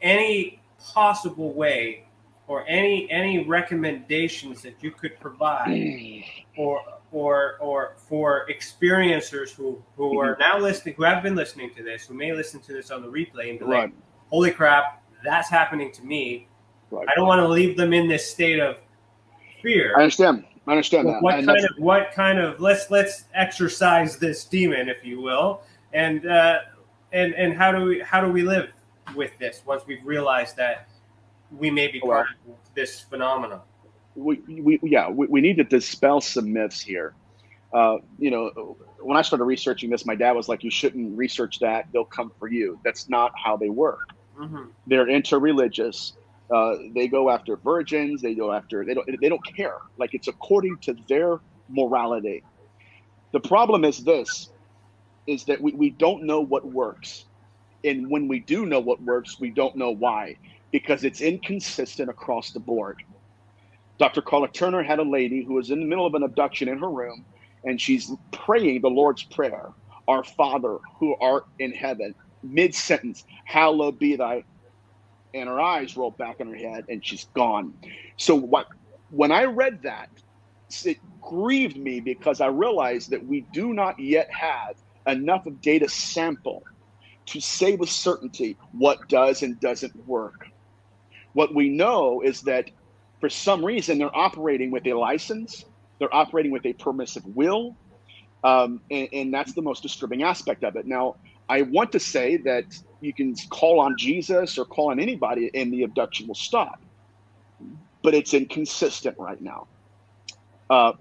any possible way or any recommendations that you could provide or for experiencers who are now listening, who have been listening to this, who may listen to this on the replay and be like, holy crap, that's happening to me. I don't want to leave them in this state of fear. I understand that. What kind of let's exercise this demon, if you will, and how do we live with this once we've realized that we may be part of this phenomenon? We need to dispel some myths here. When I started researching this, my dad was like, you shouldn't research that. They'll come for you. That's not how they work. Mm-hmm. They're interreligious. They go after virgins. They don't care. Like, it's according to their morality. The problem is this, is that we don't know what works. And when we do know what works, we don't know why, because it's inconsistent across the board. Dr. Carla Turner had a lady who was in the middle of an abduction in her room, and she's praying the Lord's Prayer, Our Father who art in heaven, mid-sentence, hallowed be thy, and her eyes roll back in her head, and she's gone. So when I read that, it grieved me because I realized that we do not yet have enough of data sample to say with certainty what does and doesn't work. What we know is that for some reason they're operating with a license, they're operating with a permissive will, and that's the most disturbing aspect of it. Now, I want to say that you can call on Jesus or call on anybody and the abduction will stop, but it's inconsistent right now.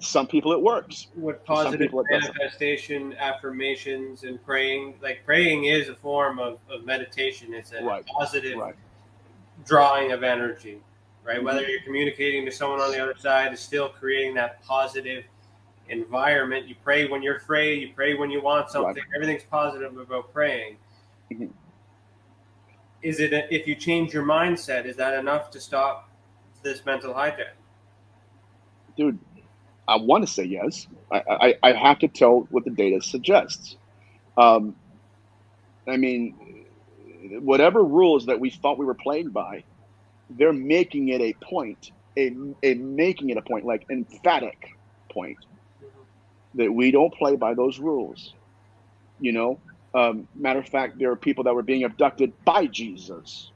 Some people it works. With positive manifestation, affirmations, and praying, like praying is a form of meditation. It's a positive drawing of energy, right? Mm-hmm. Whether you're communicating to someone on the other side, is still creating that positive environment. You pray when you're afraid, you pray when you want something. Everything's positive about praying. Mm-hmm. Is it, if you change your mindset, is that enough to stop this mental hijack? Dude, I want to say yes. I have to tell what the data suggests. I mean, whatever rules that we thought we were playing by, they're making it a point, making it a point, like emphatic point, that we don't play by those rules. You know, matter of fact, there are people that were being abducted by Jesus.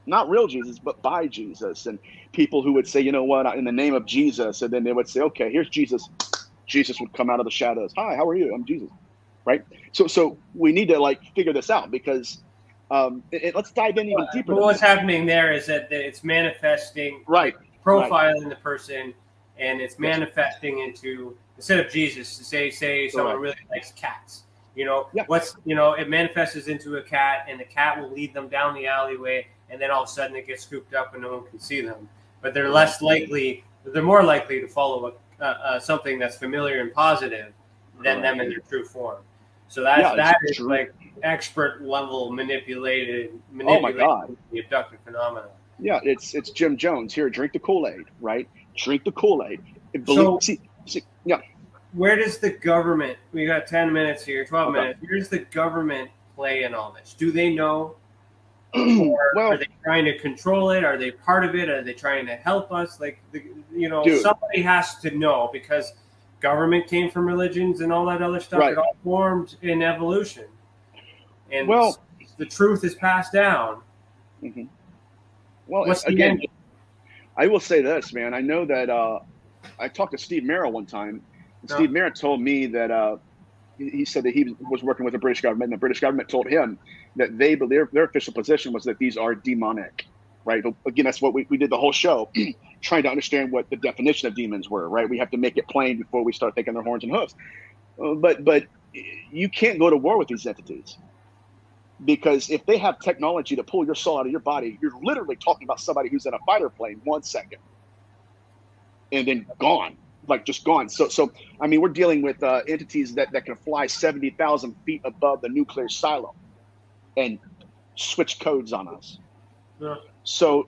Not real Jesus, but by Jesus. And people who would say, you know what, in the name of Jesus. And then they would say, okay, here's Jesus. Jesus would come out of the shadows. Hi, how are you? I'm Jesus. Right? So we need to like figure this out because let's dive in even deeper. But what's happening there is that it's manifesting, profiling the person, and it's manifesting into, instead of Jesus, to say someone really likes cats. You know, it manifests into a cat, and the cat will lead them down the alleyway, and then all of a sudden it gets scooped up and no one can see them. But they're more likely to follow something that's familiar and positive than them in their true form. So that is like expert level manipulated oh my God. The abducted phenomenon. Yeah, it's Jim Jones. Here, drink the Kool-Aid, right? Drink the Kool-Aid. Where does the government, we got 10 minutes here, 12 minutes, where does the government play in all this? Do they know? Or are they trying to control it? Are they part of it? Are they trying to help us? Like, somebody has to know, because government came from religions and all that other stuff. It all formed in evolution. And the truth is passed down. Mm-hmm. Well, again, I will say this, man. I know that I talked to Steve Merrill one time. Steve Merrill told me that he said that he was working with the British government, and the British government told him that their official position was that these are demonic, right? Again, that's what we did the whole show, trying to understand what the definition of demons were, right? We have to make it plain before we start thinking their horns and hooves. But you can't go to war with these entities, because if they have technology to pull your soul out of your body, you're literally talking about somebody who's in a fighter plane 1 second and then gone. Like just gone. So I mean, we're dealing with entities that can fly 70,000 feet above the nuclear silo and switch codes on us. Yeah. So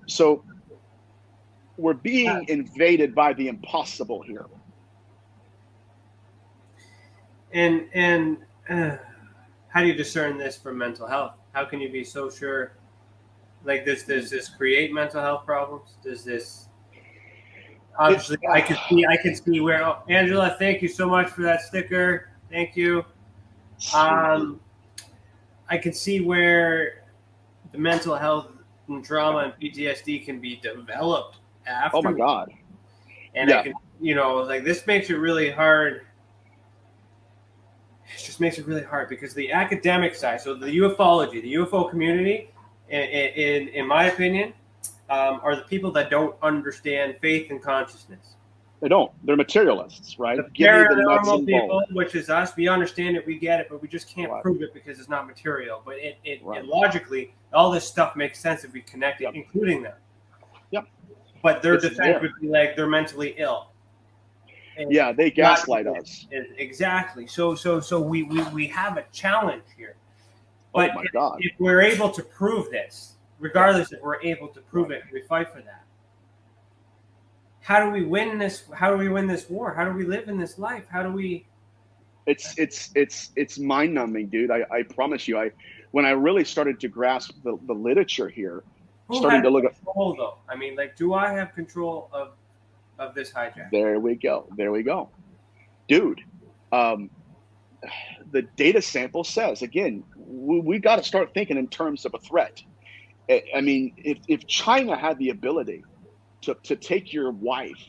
we're being invaded by the impossible here. And how do you discern this from mental health? How can you be so sure? Like, does this create mental health problems? Does this? Obviously, I can see where. Oh, Angela, thank you so much for that sticker. Thank you. I can see where the mental health and trauma and PTSD can be developed after. Oh my God! And I can, like, this makes it really hard. It just makes it really hard because the academic side, so the ufology, the UFO community, in my opinion, are the people that don't understand faith and consciousness. They don't. They're materialists, right? The paranormal people, which is us, we understand it, we get it, but we just can't prove it because it's not material. But it logically, all this stuff makes sense if we connect it, including them. Yep. But their defense would be like they're mentally ill. Yeah, they gaslight us. Exactly. So we have a challenge here. But oh my God. If we're able to prove this, regardless if we're able to prove it, we fight for that. How do we win this? How do we win this war? How do we live in this life? How do we? It's mind numbing, dude. I promise you. When I really started to grasp the literature here, starting to look at control though. I mean, like, do I have control of this hijack? There we go, dude. The data sample says again, we got to start thinking in terms of a threat. I mean, if China had the ability to take your wife,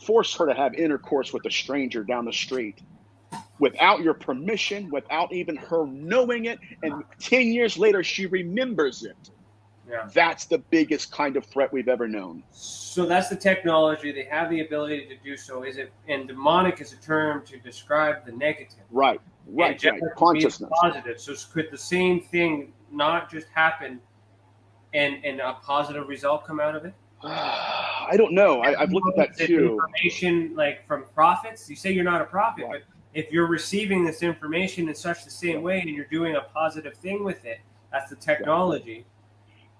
force her to have intercourse with a stranger down the street without your permission, without even her knowing it, and 10 years later she remembers it. Yeah. That's the biggest kind of threat we've ever known. So that's the technology. They have the ability to do so. And demonic is a term to describe the negative. Right. Consciousness. Positive. So could the same thing not just happen and a positive result come out of it? I don't know. I've looked at that too. Information like from prophets. You say you're not a prophet, but if you're receiving this information in such the same way and you're doing a positive thing with it, that's the technology.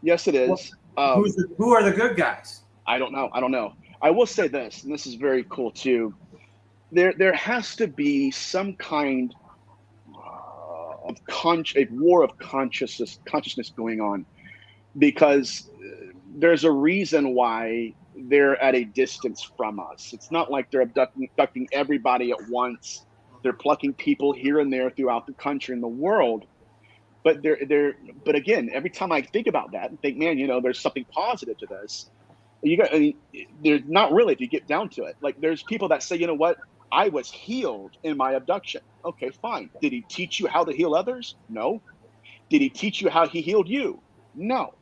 Yes, it is. Who are the good guys? I don't know. I will say this, and this is very cool too. There has to be some kind of a war of consciousness going on, because there's a reason why they're at a distance from us. It's not like they're abducting everybody at once. They're plucking people here and there throughout the country and the world. But but again, every time I think about that and think, man, there's something positive to this. There's not really, if you get down to it. Like, there's people that say, you know what? I was healed in my abduction. Okay, fine. Did he teach you how to heal others? No. Did he teach you how he healed you? No.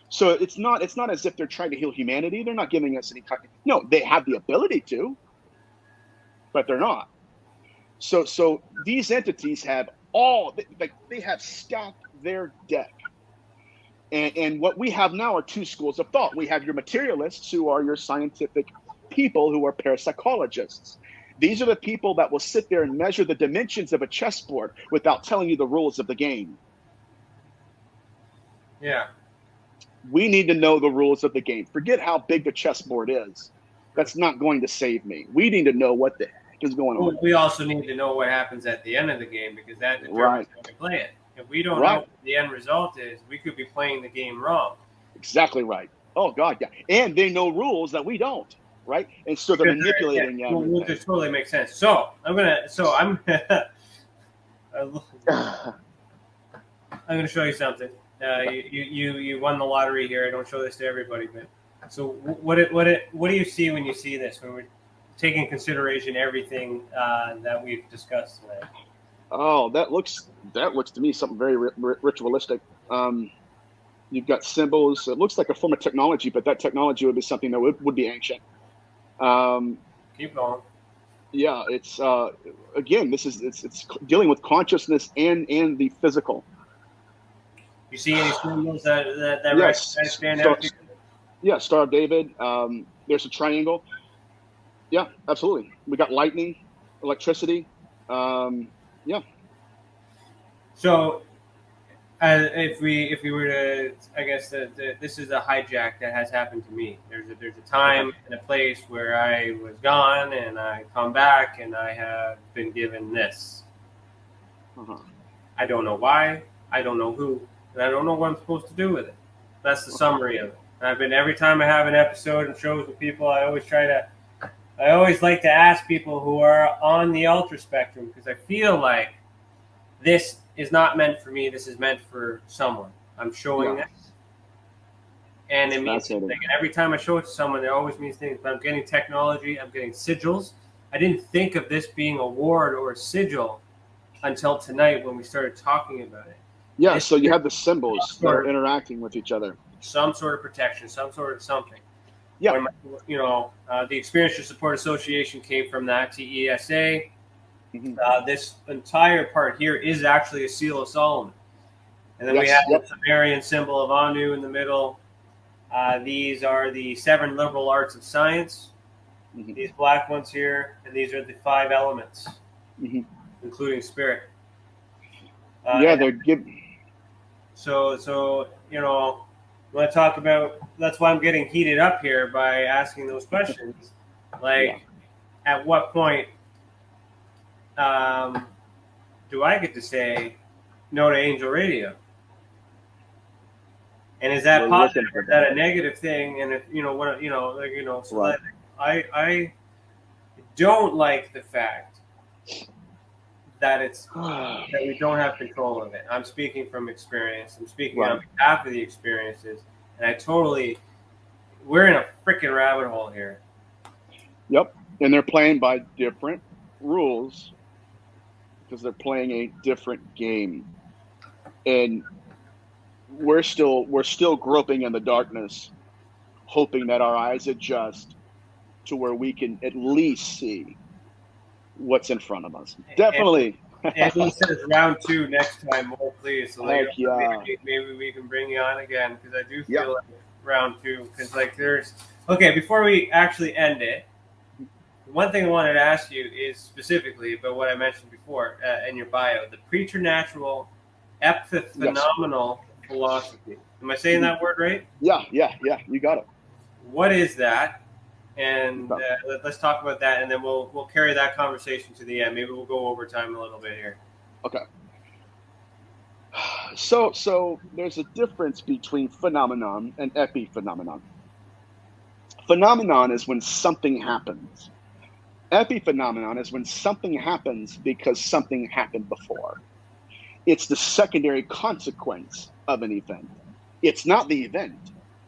So it's not as if they're trying to heal humanity. They're not giving us any kind. No, they have the ability to, but they're not. So these entities have they have stacked their deck. And what we have now are two schools of thought. We have your materialists, who are your scientific people, who are parapsychologists. These are the people that will sit there and measure the dimensions of a chessboard without telling you the rules of the game. Yeah. We need to know the rules of the game. Forget how big the chessboard is. That's not going to save me. We need to know what the heck is going on. We also need to know what happens at the end of the game, because that determines how we play it. If we don't know what the end result is, we could be playing the game wrong. Exactly right. Oh, God, yeah. And they know rules that we don't, right? And so they're manipulating everything. Well, this totally makes sense. So I'm gonna show you something. You won the lottery here. I don't show this to everybody, but so what do you see when you see this? When we're taking consideration everything that we've discussed tonight. Oh, that looks to me something very ritualistic. You've got symbols. It looks like a form of technology, but that technology would be something that would be ancient. Keep going. Yeah, it's again, it's dealing with consciousness and the physical. You see any symbols that yes. stand out? Yeah, Star of David. There's a triangle. Yeah, absolutely. We got lightning, electricity. Yeah. So, if we were to, I guess this is a hijack that has happened to me. There's a time and a place where I was gone, and I come back, and I have been given this. I don't know why. I don't know who. And I don't know what I'm supposed to do with it. That's the summary of it. And every time I have an episode and shows with people, I always like to ask people who are on the ultra spectrum, because I feel like this is not meant for me. This is meant for someone. I'm showing this. And it means something. And every time I show it to someone, it always means things. But I'm getting technology. I'm getting sigils. I didn't think of this being a ward or a sigil until tonight when we started talking about it. Yeah, so you have the symbols that are interacting with each other. Some sort of protection, some sort of something. Yeah. The Experiencer Support Association came from that, TESA. This entire part here is actually a seal of Solomon. And then we have the Sumerian symbol of Anu in the middle. These are the 7 liberal arts of science. these black ones here, and these are the 5 elements, including spirit. Yeah, they're giving. So you know, when I talk about, that's why I'm getting heated up here by asking those questions. Like, at what point do I get to say no to angel radio? And is that positive or is that a negative thing? And if you know what so right. I don't like the fact that it's that we don't have control of it. I'm speaking from experience. I'm speaking on behalf of the experiences, and we're in a freaking rabbit hole here. Yep, and they're playing by different rules because they're playing a different game, and we're still groping in the darkness, hoping that our eyes adjust to where we can at least see what's in front of us. Definitely. And he says round 2 next time, more please. So maybe we can bring you on again, because I do feel like round 2, because like before we actually end it, one thing I wanted to ask you is specifically about what I mentioned before in your bio, the preternatural Epiphenomenal philosophy. Am I saying that word right? Yeah, you got it. What is that? And let's talk about that, and then we'll carry that conversation to the end. Maybe we'll go over time a little bit here. Okay. So there's a difference between phenomenon and epiphenomenon. Phenomenon is when something happens. Epiphenomenon is when something happens because something happened before. It's the secondary consequence of an event. It's not the event.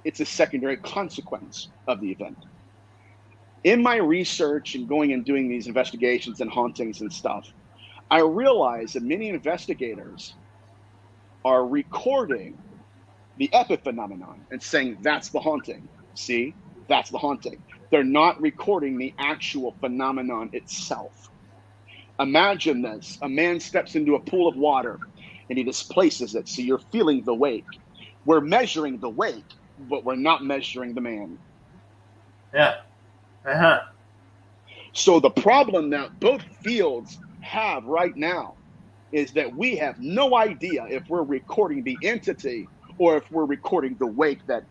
It's a secondary consequence of the event. In my research and going and doing these investigations and hauntings and stuff, I realized that many investigators are recording the epiphenomenon and saying, that's the haunting. See, that's the haunting. They're not recording the actual phenomenon itself. Imagine this. A man steps into a pool of water and he displaces it. So you're feeling the wake. We're measuring the wake, but we're not measuring the man. Yeah. So the problem that both fields have right now is that we have no idea if we're recording the entity or if we're recording the wake that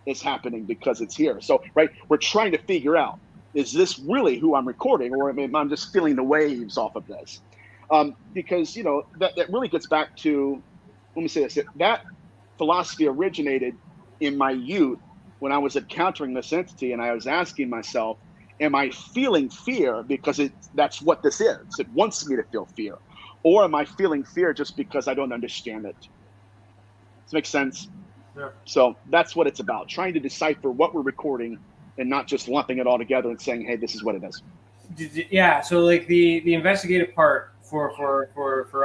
is happening because it's here. So, we're trying to figure out, is this really who I'm recording, or am I just feeling the waves off of this? Because, that really gets back to, let me say this, that philosophy originated in my youth when I was encountering this entity, and I was asking myself, am I feeling fear because that's what this is? It wants me to feel fear. Or am I feeling fear just because I don't understand it? Does that make sense? Yeah. So that's what it's about, trying to decipher what we're recording and not just lumping it all together and saying, hey, this is what it is. Yeah, so like the investigative part for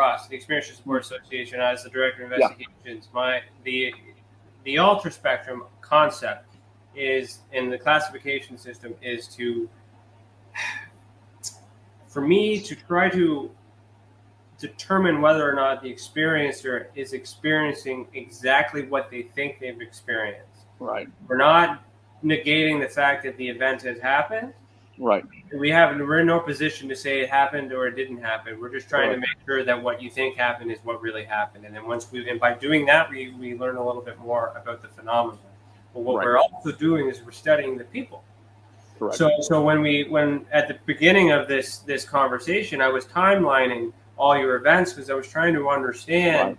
us, the Experience Support Association, as the Director of Investigations, the ultra spectrum concept is, in the classification system, is for me to try to determine whether or not the experiencer is experiencing exactly what they think they've experienced. Right. We're not negating the fact that the event has happened. Right. We're in no position to say it happened or it didn't happen. We're just trying to make sure that what you think happened is what really happened. And then by doing that, we learn a little bit more about the phenomenon. But what we're also doing is we're studying the people. Correct. So when at the beginning of this conversation, I was timelining all your events because I was trying to understand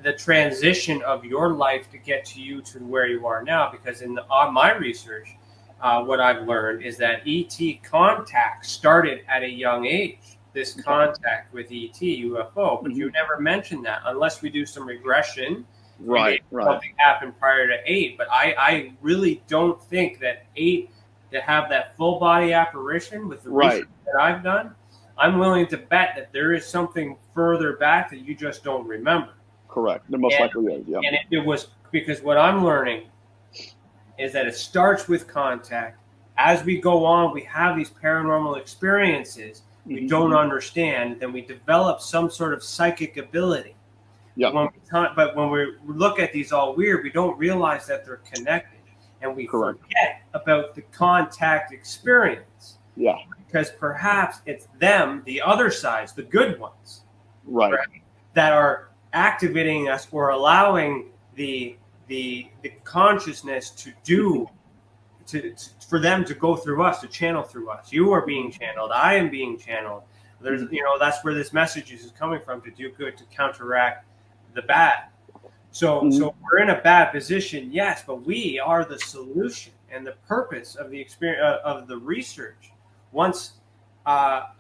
the transition of your life to get to you to where you are now. Because on my research, what I've learned is that ET contact started at a young age. This contact with ET, UFO, but you never mentioned that unless we do some regression. Right. Something happened prior to 8, but I really don't think that 8 to have that full body apparition with the research that I've done. I'm willing to bet that there is something further back that you just don't remember. Correct. There most likely is. Yeah. And it was because what I'm learning is that it starts with contact. As we go on, we have these paranormal experiences we don't understand. Then we develop some sort of psychic ability. Yeah. But when we look at these all weird, we don't realize that they're connected. and we forget about the contact experience. Yeah. Because perhaps it's them, the other sides, the good ones, right, that are activating us or allowing the consciousness to do, for them to go through us, to channel through us. You are being channeled. I am being channeled. There's, that's where this message is coming from, to do good, to counteract the bad. So we're in a bad position, yes, but we are the solution and the purpose of the experience of the research. Once